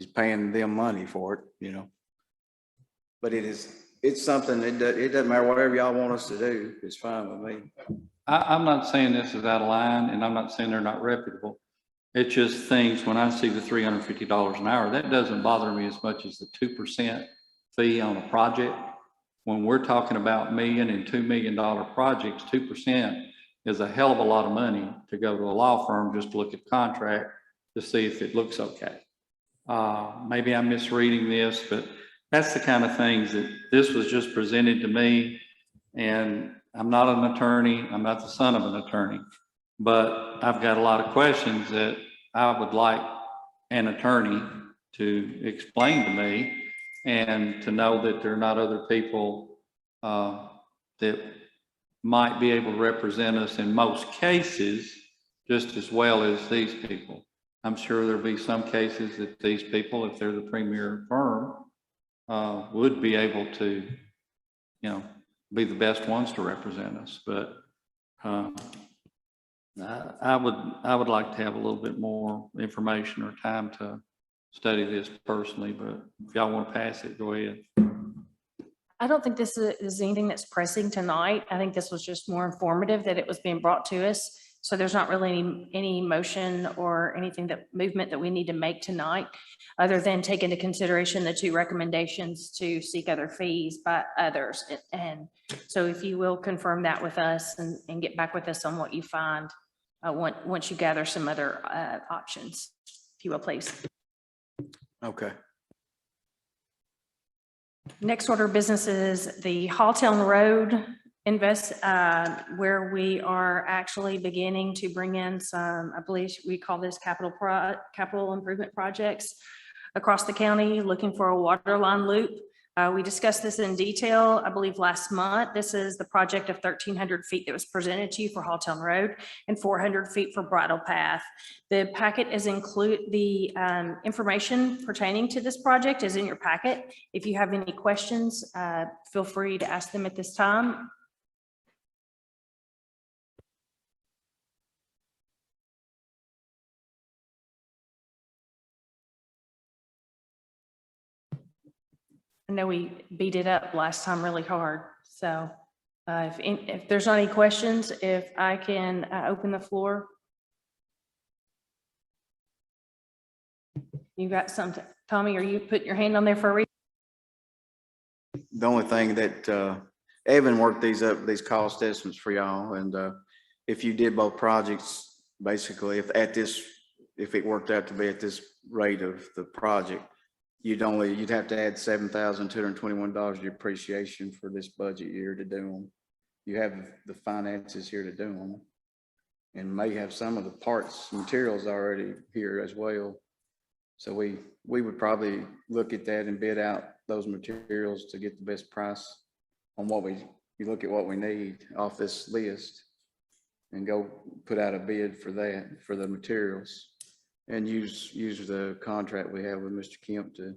is paying them money for it, But it's something, it doesn't matter whatever y'all want us to do. It's fine with me. I'm not saying this is out of line, and I'm not saying they're not reputable. It's just things, when I see the $350 an hour, that doesn't bother me as much as the 2% fee on a project. When we're talking about $1 million and $2 million projects, 2% is a hell of a lot of money to go to a law firm just to look at the contract to see if it looks okay. Maybe I'm misreading this, but that's the kind of things that this was just presented to me. And I'm not an attorney. I'm not the son of an attorney, but I've got a lot of questions that I would like an attorney to explain to me, and to know that there are not other people that might be able to represent us in most cases just as well as these people. I'm sure there'll be some cases that these people, if they're the premier firm, would be able to, be the best ones to represent us. But I would like to have a little bit more information or time to study this personally, but if y'all want to pass it, go ahead. I don't think this is anything that's pressing tonight. I think this was just more informative that it was being brought to us. So there's not really any motion or movement that we need to make tonight, other than take into consideration the 2 recommendations to seek other fees by others. And so if you will confirm that with us and get back with us on what you find once you gather some other options, if you will, please. Okay. Next order of business is the Halltown Road where we are actually beginning to bring in some, I believe we call this capital improvement projects across the county, looking for a water line loop. We discussed this in detail, I believe, last month. This is the project of 1,300 feet that was presented to you for Halltown Road and 400 feet for Bridle Path. The packet is the information pertaining to this project is in your packet. If you have any questions, feel free to ask them at this time. I know we beat it up last time really hard. So if there's not any questions, if I can open the floor. You got something, Tommy, are you putting your hand on there for a reason? The only thing that Evan worked these cost estimates for y'all, and if you did both projects, basically if it worked out to be at this rate of the project, you'd have to add $7,221 depreciation for this budget year to do them. You have the finances here to do them. And may have some of the parts, materials already here as well. So we would probably look at that and bid out those materials to get the best price on you look at what we need off this list and go put out a bid for that, for the materials, and use the contract we have with Mr. Kemp to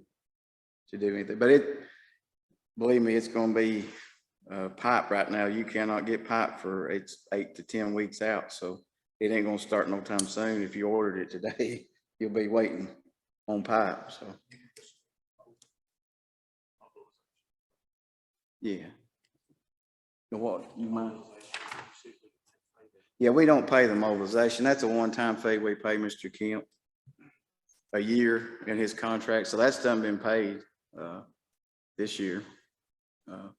do anything. But believe me, it's gonna be pipe right now. You cannot get pipe for it's 8 to 10 weeks out. So it ain't gonna start no time soon. If you ordered it today, you'll be waiting on pipe, so. Yeah. What, you mind? Yeah, we don't pay the mobilization. That's a one-time fee we pay Mr. Kemp a year in his contract. So that's done been paid this year. Are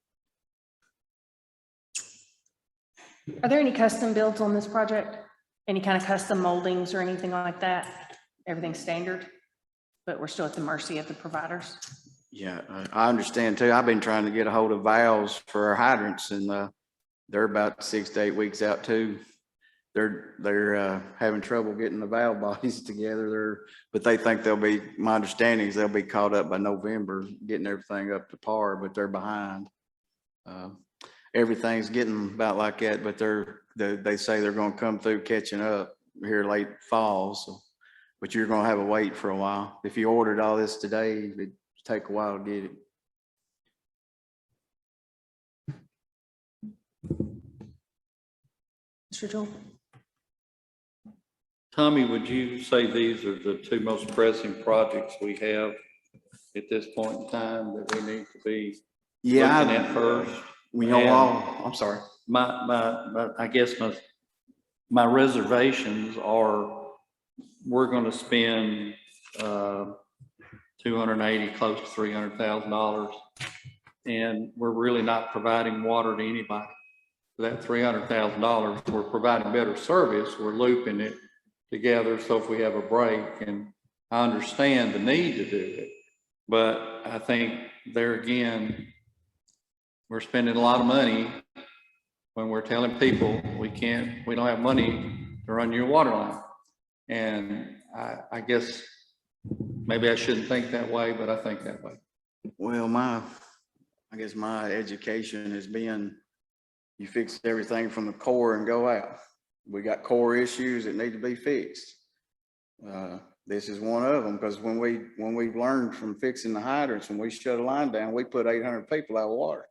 there any custom builds on this project? Any kind of custom moldings or anything like that? Everything's standard, but we're still at the mercy of the providers? Yeah, I understand too. I've been trying to get a hold of valves for our hydrants, and they're about 6 to 8 weeks out too. They're having trouble getting the valve bodies together. But they think my understanding is they'll be caught up by November, getting everything up to par, but they're behind. Everything's getting about like that, but they say they're going to come through catching up here late fall. So, but you're going to have to wait for a while. If you ordered all this today, it'd take a while to get it. Mr. Joel? Tommy, would you say these are the two most pressing projects we have at this point in time that we need to be looking at first? I'm sorry. I guess my reservations are we're going to spend $280, close to $300,000, and we're really not providing water to anybody. For that $300,000, we're providing better service. We're looping it together. So if we have a break, and I understand the need to do it, but I think there again, we're spending a lot of money when we're telling people we don't have money to run your water line. And I guess maybe I shouldn't think that way, but I think that way. Well, I guess my education has been, you fix everything from the core and go out. We got core issues that need to be fixed. This is one of them, because when we've learned from fixing the hydrants, when we shut a line down, we put 800 people out of water.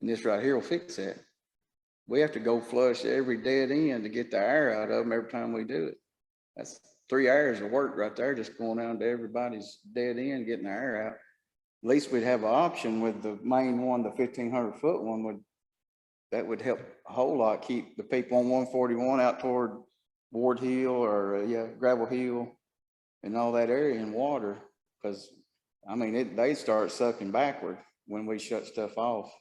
And this right here will fix that. We have to go flush every dead end to get the air out of them every time we do it. That's 3 hours of work right there, just going down to everybody's dead end, getting the air out. At least we'd have an option with the main one, the 1,500-foot one, that would help a whole lot, keep the people on 141 out toward Ward Hill or Gravel Hill and all that area in water. Because I mean, they start sucking backward when we shut stuff off.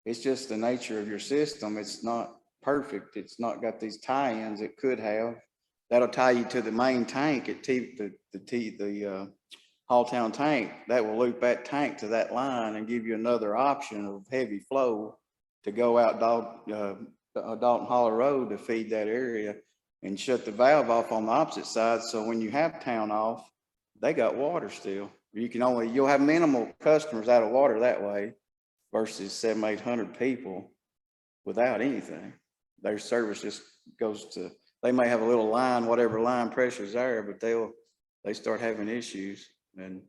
It's just the nature of your system. It's not perfect. It's not got these tie-ins it could have. That'll tie you to the main tank at the Halltown tank. That will loop that tank to that line and give you another option of heavy flow to go out Dalton Hollow Road to feed that area, and shut the valve off on the opposite side. So when you have town off, they got water still. You'll have minimal customers out of water that way versus 700-800 people without anything. Their service just goes to, they may have a little line, whatever line pressure's there, but they start having issues. And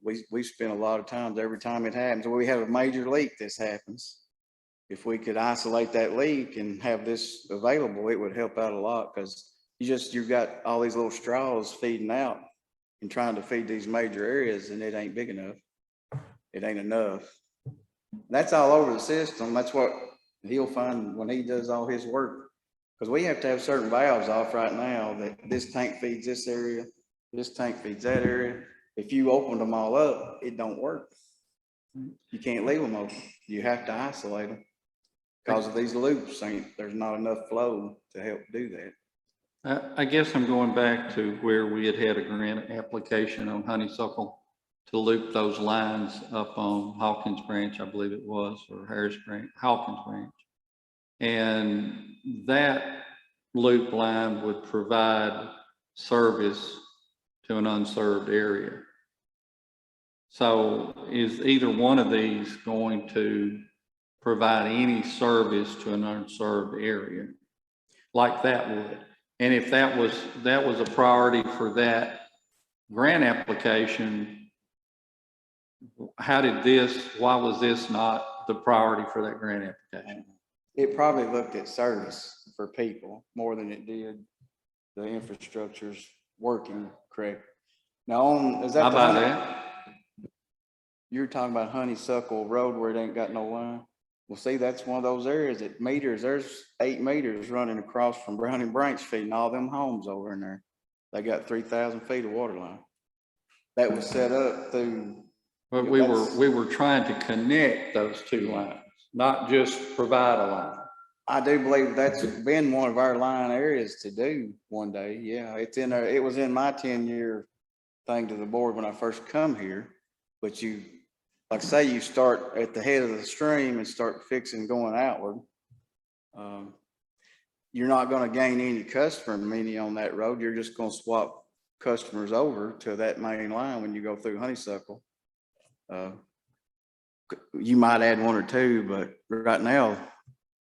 we spend a lot of times, every time it happens, when we have a major leak, this happens. If we could isolate that leak and have this available, it would help out a lot, because you've got all these little straws feeding out and trying to feed these major areas, and it ain't big enough. It ain't enough. That's all over the system. That's what he'll find when he does all his work, because we have to have certain valves off right now that this tank feeds this area, this tank feeds that area. If you opened them all up, it don't work. You can't leave them open. You have to isolate them because of these loops. There's not enough flow to help do that. I guess I'm going back to where we had a grant application on Honeysuckle to loop those lines up on Hawkins Branch, I believe it was, or Harris Branch, Hawkins Branch. And that loop line would provide service to an unserved area. So is either one of these going to provide any service to an unserved area like that would? And if that was a priority for that grant application, why was this not the priority for that grant application? It probably looked at service for people more than it did the infrastructure's working correct. Now, is that? How the about honey- that? You're talking about Honeysuckle Road where it ain't got no line? Well, see, that's one of those areas that meters, there's 8 meters running across from Browning Branch feeding all them homes over in there. They got 3,000 feet of water line. That was set up through. But Yeah, we were trying to connect those two lines, not just provide a line. I do believe that's been one of our line areas to do one day. Yeah, it's in there. It was in my 10-year thing to the board when I first come here. But you, like I say, you start at the head of the stream and start fixing going outward. You're not going to gain any customer money on that road. You're just going to swap customers over to that main line when you go through Honeysuckle. You might add 1 or 2, but right now,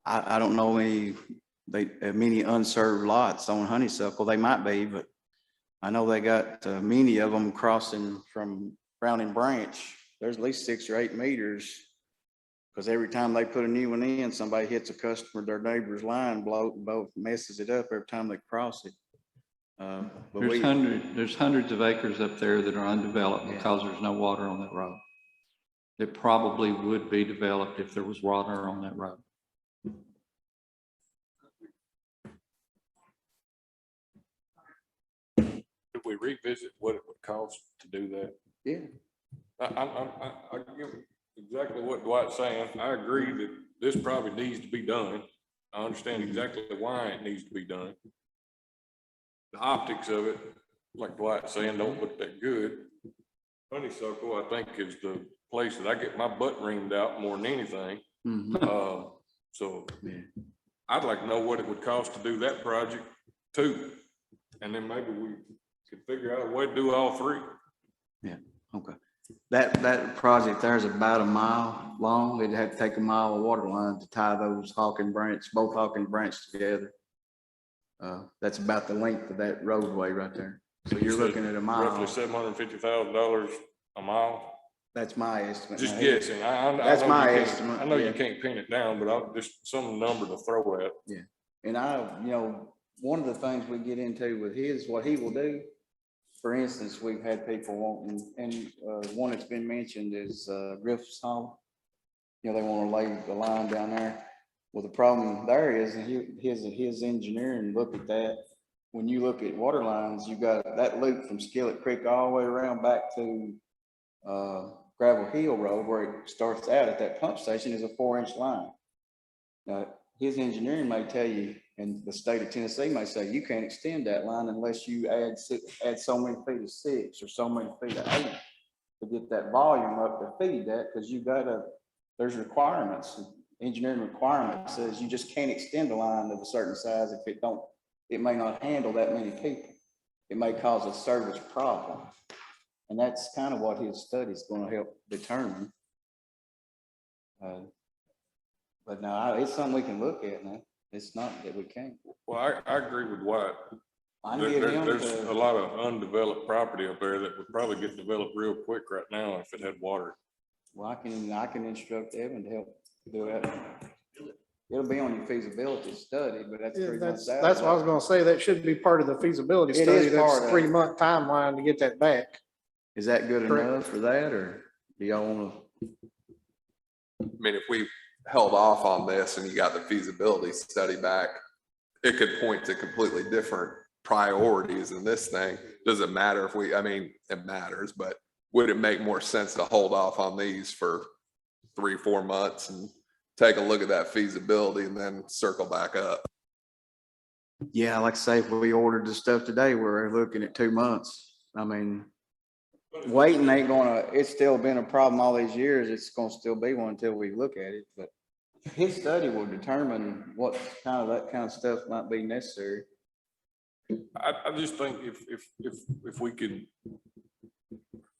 I don't know many unserved lots on Honeysuckle. They might be, but I know they got many of them crossing from Browning Branch. There's at least 6 or 8 meters. Because every time they put a new one in, somebody hits a customer, their neighbor's line both messes it up every time they cross it. But There's hundreds of acres up there that are undeveloped Yeah. because there's no water on that road. It probably would be developed if there was water on that road. Could we revisit what it would cost to do that? yeah, I give exactly what Dwight's saying. I agree that this probably needs to be done. I understand exactly why it needs to be done. The optics of it, like Dwight's saying, don't look that good. Honeysuckle, I think, is the place that I get my butt reamed out more than anything. mhm. So Yeah. I'd like to know what it would cost to do that project too. And then maybe we could figure out a way to do all 3. Okay. That project there is about a mile long. It'd have to take a mile of water line to tie those both Hawkins Branch together. That's about the length of that roadway right there. So you're looking at a mile. Roughly $750,000 a mile. That's my estimate. Just Now, guessing. I That's know my you can't- estimate, I know yeah. you can't pin it down, but I'll just some number to throw at. And one of the things we get into with what he will do, for instance, we've had people wanting, and one that's been mentioned is Griff's Hall. They want to lay the line down there. Well, the problem there is, his engineering look at that. When you look at water lines, you got that loop from Skillet Creek all the way around back to Gravel Hill Road, where it starts out at that pump station, is a 4-inch line. Now, his engineering may tell you, and the state of Tennessee may say, you can't extend that line unless you add so many feet of 6 or so many feet of 8 to get that volume up to feed that, because there's requirements. Engineering requirement says you just can't extend a line of a certain size if it may not handle that many people. It may cause a service problem. And that's kind of what his study is going to help determine. But no, it's something we can look at now. It's not that we can't. Well, I agree with Dwight. I can get him There's a to, lot of undeveloped property up there that would probably get developed real quick right now if it had water. well, I can instruct Evan to help do that. It'll be on your feasibility study, but that's 3 months out. That's what I was gonna say. That should be part of the feasibility It study. is part That's of it. 3-month timeline to get that back. Is that good Correct. enough for that, or do y'all want to? I mean, if we held off on this and you got the feasibility study back, it could point to completely different priorities in this thing. Does it matter if it matters, but would it make more sense to hold off on these for 3-4 months and take a look at that feasibility and then circle back up? Yeah, like I say, if we ordered the stuff today, we're looking at 2 months. I mean, waiting ain't gonna, it's still been a problem all these years. It's gonna still be one until we look at it, but his study will determine what that kind of stuff might be necessary. I just think if we could,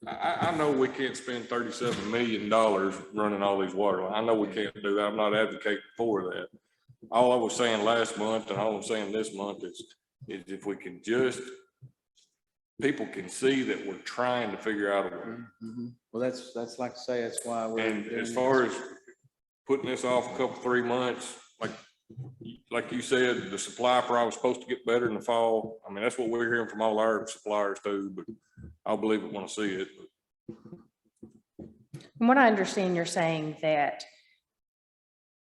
I know we can't spend $37 million running all these water lines. I know we can't do that. I'm not advocating for that. All I was saying last month and all I'm saying this month is if we can just, people can see that we're trying to figure out a way. Well, that's like I say, that's why we're. And doing as this. far as putting this off a couple, 3 months, like you said, the supply probably was supposed to get better in the fall. I mean, that's what we're hearing from all our suppliers too, but I'll believe it when I see it. From what I understand, you're saying that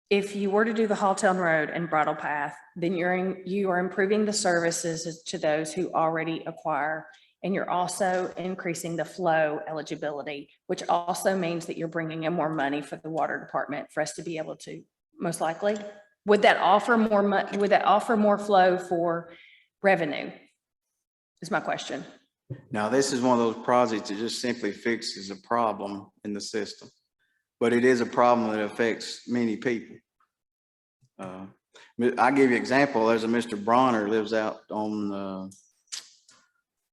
if you were to do the Halltown Road and Bridle Path, then you are improving the services to those who already acquire, and you're also increasing the flow eligibility, which also means that you're bringing in more money for the water department for us to be able to, most likely. Would that offer more flow for revenue? Is my question. Now, this is one of those projects that just simply fixes a problem in the system, but it is a problem that affects many people. I'll give you an example. There's a Mr. Bronner lives out on,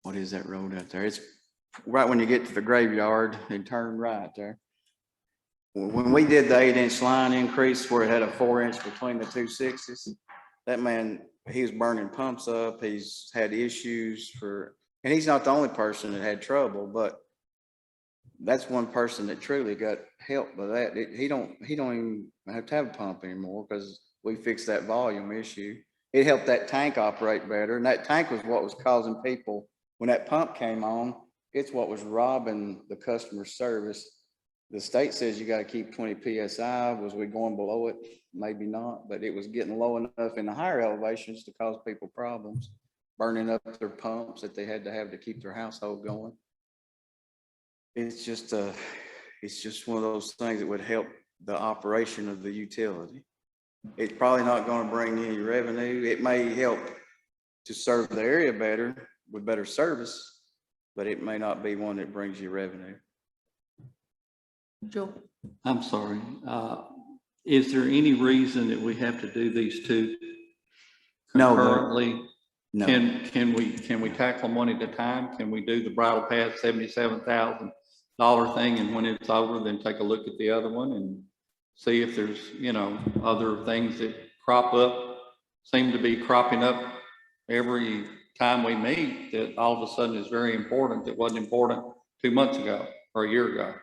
what is that road out there? It's right when you get to the graveyard and turn right there. When we did the 8-inch line increase where it had a 4-inch between the 2 6s, that man, he was burning pumps up. He's had issues and he's not the only person that had trouble, but that's one person that truly got help by that. He don't even have to have a pump anymore because we fixed that volume issue. It helped that tank operate better. And that tank was what was causing people, when that pump came on, it's what was robbing the customer service. The state says you got to keep 20 PSI. Was we going below it? Maybe not, but it was getting low enough in the higher elevations to cause people problems, burning up their pumps that they had to have to keep their household going. It's just one of those things that would help the operation of the utility. It's probably not going to bring any revenue. It may help to serve the area better with better service, but it may not be one that brings you revenue. Joel? I'm sorry. Is there any reason that we have to do these two No, concurrently? No. Can we tackle them one at a time? Can we do the Bridle Path $77,000 thing, and when it's over, then take a look at the other one and see if there's, other things that seem to be cropping up every time we meet that all of a sudden is very important, that wasn't important 2 months ago or a year ago.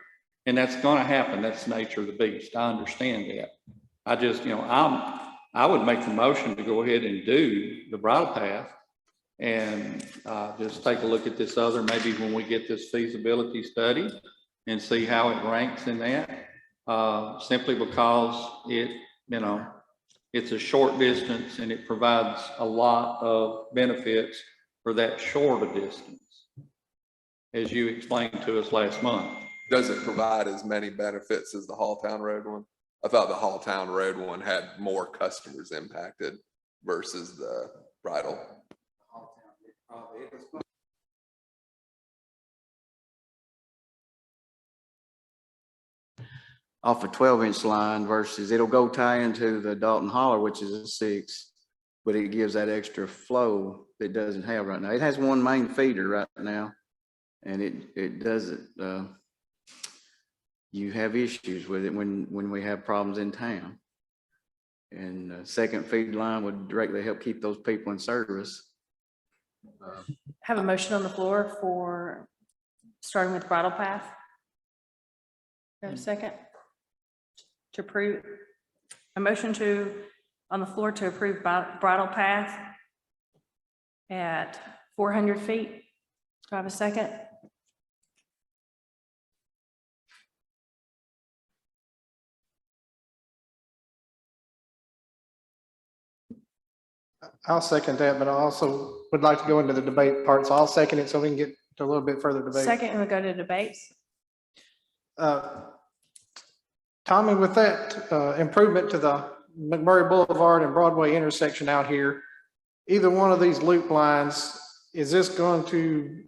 And that's going to happen. That's the nature of the beast. I understand that. I just, I would make the motion to go ahead and do the Bridle Path and just take a look at this other, maybe when we get this feasibility study and see how it ranks in that. Simply because it's a short distance and it provides a lot of benefits for that shorter distance, as you explained to us last month. Does it provide as many benefits as the Halltown Road one? I thought the Halltown Road one had more customers impacted versus the Bridle. Off a 12-inch line versus it'll go tie into the Dalton Holler, which is a 6, but it gives that extra flow that it doesn't have right now. It has one main feeder right now, and it doesn't. You have issues with it when we have problems in town. And second feed line would directly help keep those people in service. Have a motion on the floor for starting with Bridle Path. Do I have a second? To approve, a motion on the floor to approve Bridle Path at 400 feet. Do I have a second? I'll second that, but I also would like to go into the debate part, so I'll second it so we can get to a little bit further debate. Second, and we'll go to debates. Tommy, with that improvement to the McMurray Boulevard and Broadway intersection out here, either one of these loop lines, is this going to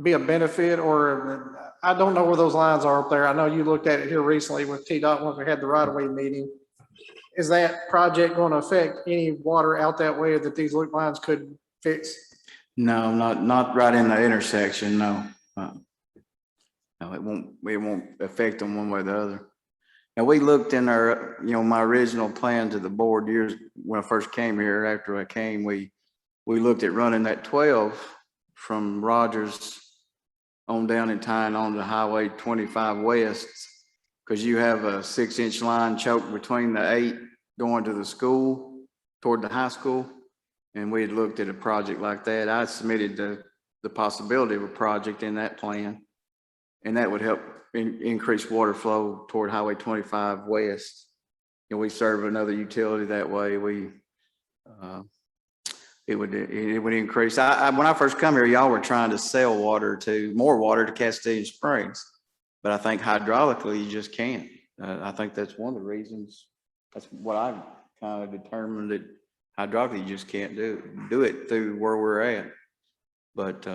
be a benefit, or I don't know where those lines are up there. I know you looked at it here recently with TDOT when we had the right of way meeting. Is that project going to affect any water out that way that these loop lines could fix? No, not right in the intersection, no. No, it won't affect them one way or the other. And we looked in our, my original plan to the board years, when I first came here, after I came, we looked at running that 12 from Rogers on down and tying on to Highway 25 West, because you have a 6-inch line choked between the 8 going to the school, toward the high school. And we had looked at a project like that. I submitted the possibility of a project in that plan, and that would help increase water flow toward Highway 25 West. And we serve another utility that way. It would increase. When I first come here, y'all were trying to sell more water to Castilian Springs, but I think hydraulically you just can't. I think that's one of the reasons. That's what I kind of determined, that hydraulically you just can't do it through where we're at. But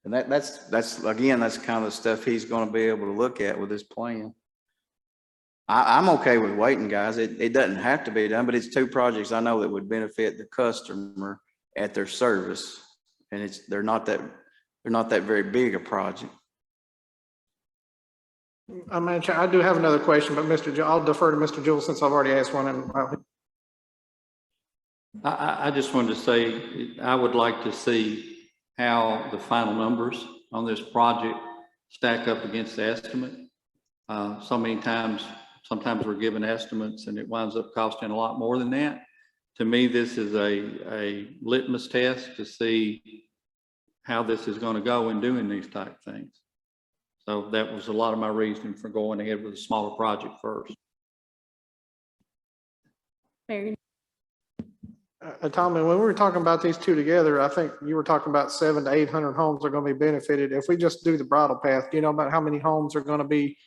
and that's again, that's kind of the stuff he's going to be able to look at with this plan. I'm okay with waiting, guys. It doesn't have to be done, but it's 2 projects I know that would benefit the customer at their service, and they're not that very big a project. I do have another question, but I'll defer to Mr. Jewell since I've already asked one. And I just wanted to say, I would like to see how the final numbers on this project stack up against the estimate. So many times, sometimes we're given estimates and it winds up costing a lot more than that. To me, this is a litmus test to see how this is going to go in doing these type things. So that was a lot of my reasoning for going ahead with a smaller project first. Mary, Tommy, when we were talking about these 2 together, I think you were talking about 700 to 800 homes are going to be benefited. If we just do the bridle path, do you know about how many homes are going to be,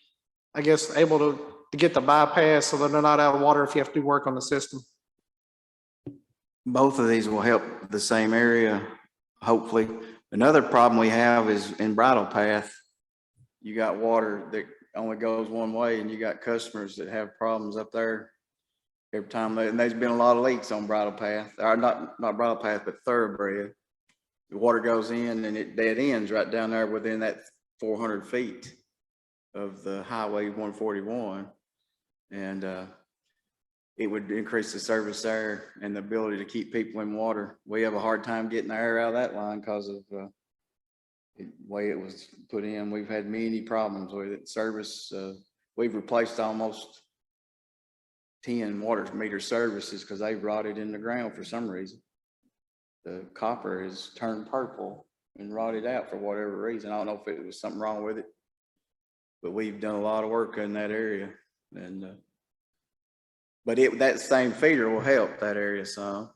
I guess, able to get the bypass so that they're not out of water if you have to do work on the system? Both of these will help the same area, hopefully. Another problem we have is in Bridle Path, you got water that only goes one way, and you got customers that have problems up there every time. And there's been a lot of leaks on Bridle Path, or not Bridle Path, but Thoroughbred. The water goes in and it dead ends right down there within that 400 feet of the Highway 141. And it would increase the service there and the ability to keep people in water. We have a hard time getting the air out of that line because of the way it was put in. We've had many problems with it. Service, we've replaced almost 10 water meter services because they've rotted in the ground for some reason. The copper has turned purple and rotted out for whatever reason. I don't know if it was something wrong with it, but we've done a lot of work in that area. And but that same feeder will help that area some.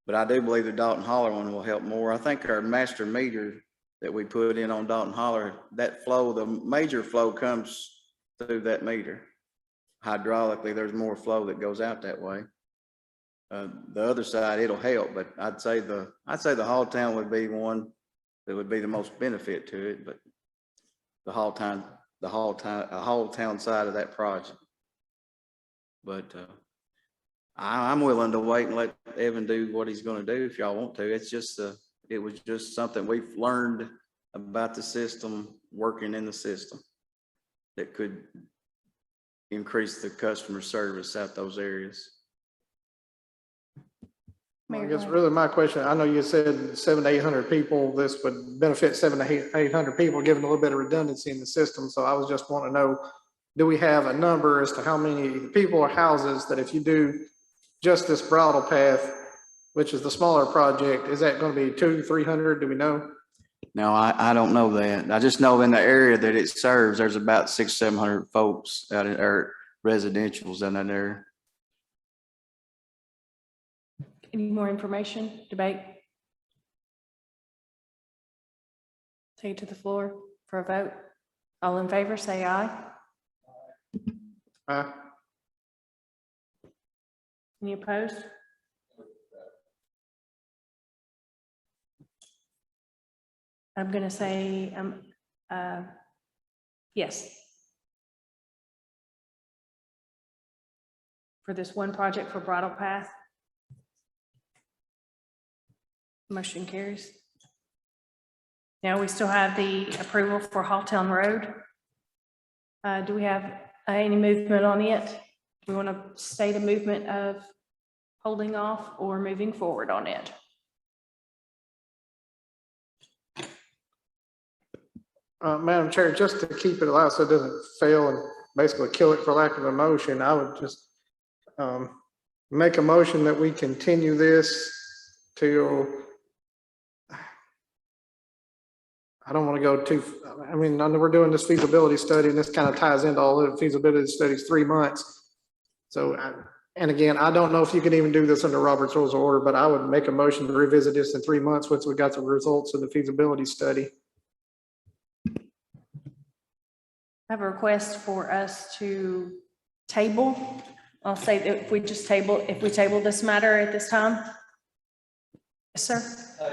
But I do believe the Dalton Holler one will help more. I think our master meter that we put in on Dalton Holler, that flow, the major flow comes through that meter. Hydraulically, there's more flow that goes out that way. The other side, it'll help, but I'd say the Halltown would be one that would be the most benefit to it, but the Halltown side of that project. But I'm willing to wait and let Evan do what he's going to do if y'all want to. It's just it was just something we've learned about the system, working in the system, that could increase the customer service at those areas. I guess really my question, I know you said 700 to 800 people, this would benefit 700 to 800 people, given a little bit of redundancy in the system. So I was just wanting to know, do we have a number as to how many people or houses that if you do just this Bridle Path, which is the smaller project, is that going to be 200 to 300? Do we know? No, I don't know that. I just know in the area that it serves, there's about 600 to 700 folks out in our residentials in that area. any more information, debate? Take it to the floor for a vote. All in favor, say aye. Any opposed? I'm gonna say, yes. For this one project for Bridle Path. Motion carries. Now we still have the approval for Halltown Road. Do we have any movement on it? Do we want to state a movement of holding off or moving forward on it? Madam Chair, just to keep it alive so it doesn't fail and basically kill it for lack of a motion, I would just make a motion that we continue this till, I don't want to go too, I mean, I know we're doing this feasibility study and this kind of ties into all the feasibility studies, 3 months. So, and again, I don't know if you can even do this under Robert's Rules of Order, but I would make a motion to revisit this in 3 months once we got the results of the feasibility study. I have a request for us to table. I'll say that if we table this matter at this time. Yes, sir. All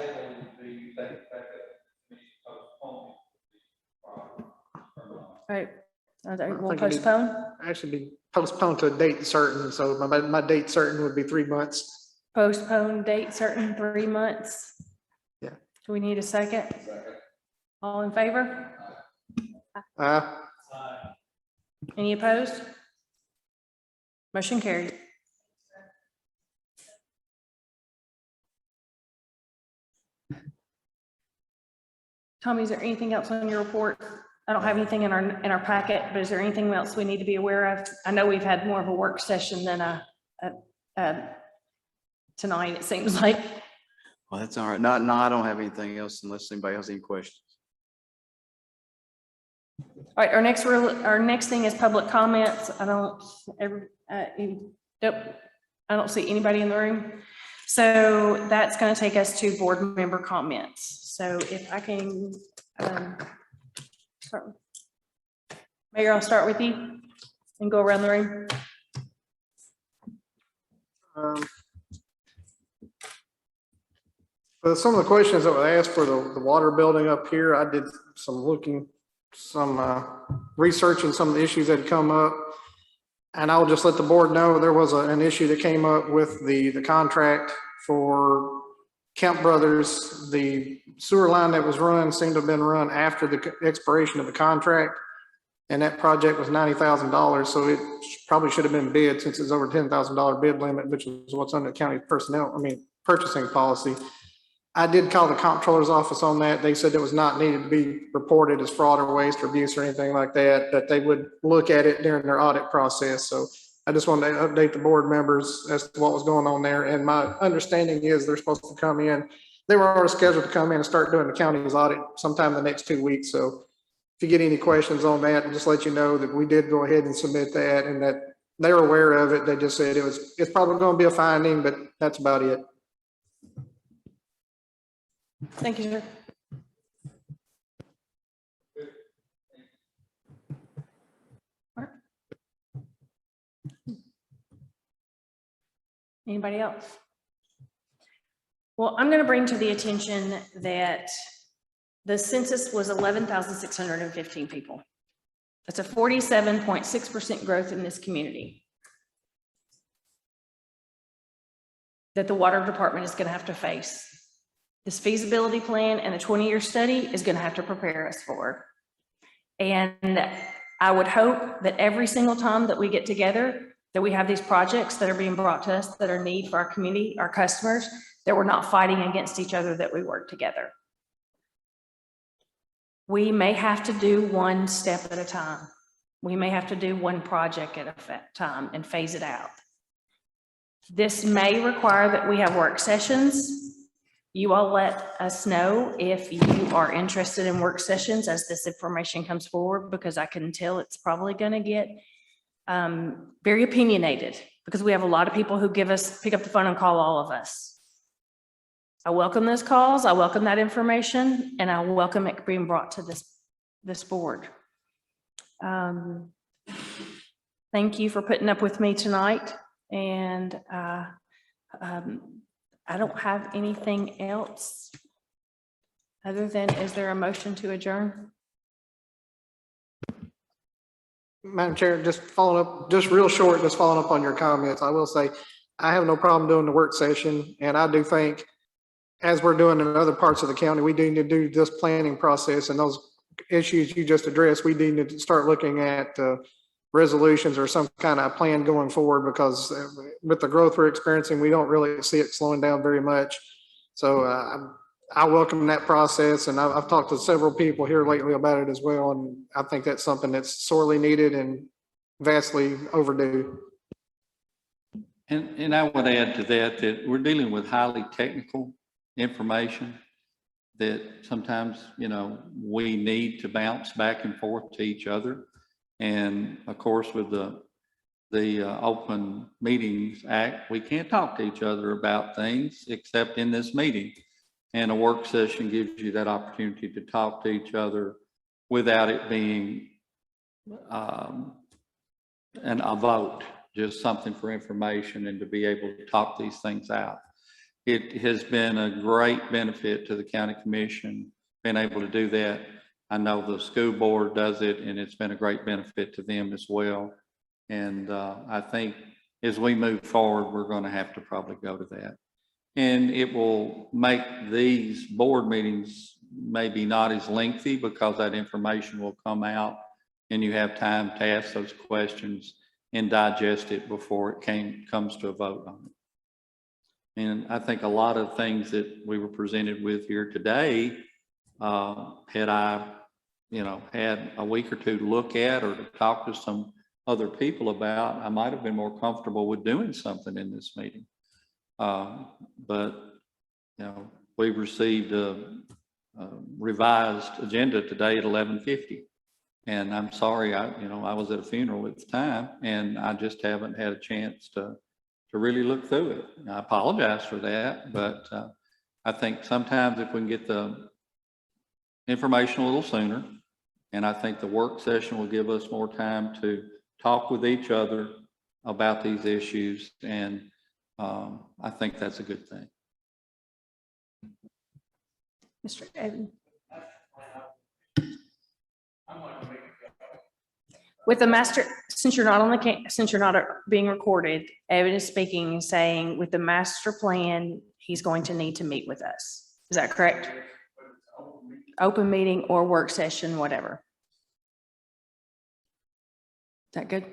right, we'll think it needs- postpone, Actually be postponed to a date certain, so my date certain would be 3 months. postpone date certain, 3 months. Yeah. Do we need a second? All in favor? Any opposed? Motion carried. Tommy, is there anything else on your report? I don't have anything in our packet, but is there anything else we need to be aware of? I know we've had more of a work session than tonight, it seems like. Well, that's all right. No, I don't have anything else unless anybody has any questions. All right, our next thing is public comments. I don't see anybody in the room. So that's going to take us to board member comments. So if I can, start. Mayor, I'll start with you and go around the room. But some of the questions that were asked for the water building up here, I did some research and some of the issues that had come up. And I'll just let the board know there was an issue that came up with the contract for Kemp Brothers. The sewer line that was run seemed to have been run after the expiration of the contract. And that project was $90,000. So it probably should have been bid since it's over $10,000 bid limit, which is what's under the county purchasing policy. I did call the comptroller's office on that. They said it was not needed to be reported as fraud or waste or abuse or anything like that, that they would look at it during their audit process. So I just wanted to update the board members as to what was going on there. And my understanding is they're supposed to come in. They were already scheduled to come in and start doing the county's audit sometime in the next 2 weeks. So if you get any questions on that, and just let you know that we did go ahead and submit that and that they're aware of it. They just said it's probably going to be a finding, but that's about it. Thank you, sir. Anybody else? Well, I'm going to bring to the attention that the census was 11,615 people. That's a 47.6% growth in this community that the water department is going to have to face. This feasibility plan and the 20-year study is going to have to prepare us for. And I would hope that every single time that we get together, that we have these projects that are being brought to us that are need for our community, our customers, that we're not fighting against each other, that we work together. We may have to do one step at a time. We may have to do one project at a time and phase it out. This may require that we have work sessions. You all let us know if you are interested in work sessions as this information comes forward, because I can tell it's probably going to get very opinionated, because we have a lot of people who pick up the phone and call all of us. I welcome those calls. I welcome that information, and I welcome it being brought to this board. Thank you for putting up with me tonight. And I don't have anything else. Other than, is there a motion to adjourn? Madam Chair, just following up, just real short, just following up on your comments, I will say, I have no problem doing the work session, and I do think, as we're doing in other parts of the county, we do need to do this planning process and those issues you just addressed, we need to start looking at resolutions or some kind of plan going forward, because with the growth we're experiencing, we don't really see it slowing down very much. So I welcome that process, and I've talked to several people here lately about it as well, and I think that's something that's sorely needed and vastly overdue. And I would add to that, that we're dealing with highly technical information that sometimes, you know, we need to bounce back and forth to each other. And of course, with the Open Meetings Act, we can't talk to each other about things except in this meeting. And a work session gives you that opportunity to talk to each other without it being a vote, just something for information and to be able to talk these things out. It has been a great benefit to the county commission, being able to do that. I know the school board does it, and it's been a great benefit to them as well. And I think as we move forward, we're going to have to probably go to that. And it will make these board meetings maybe not as lengthy, because that information will come out and you have time to ask those questions and digest it before it comes to a vote on it. And I think a lot of things that we were presented with here today, had I, you know, had a week or two to look at or to talk to some other people about, I might have been more comfortable with doing something in this meeting. But, you know, we received a revised agenda today at 11:50. And I'm sorry, I was at a funeral at the time, and I just haven't had a chance to really look through it. I apologize for that, but I think sometimes if we can get the information a little sooner, and I think the work session will give us more time to talk with each other about these issues, and I think that's a good thing. Mr. Evan? With the master, since you're not on the, since you're not being recorded, Evan is speaking and saying with the master plan, he's going to need to meet with us. Is that correct? Open meeting or work session, whatever. Is that good?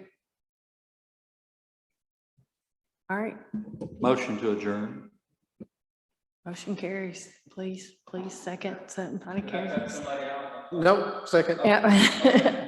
All right. Motion to adjourn. Motion carries. Please, second, something carries. Nope, second. Yeah.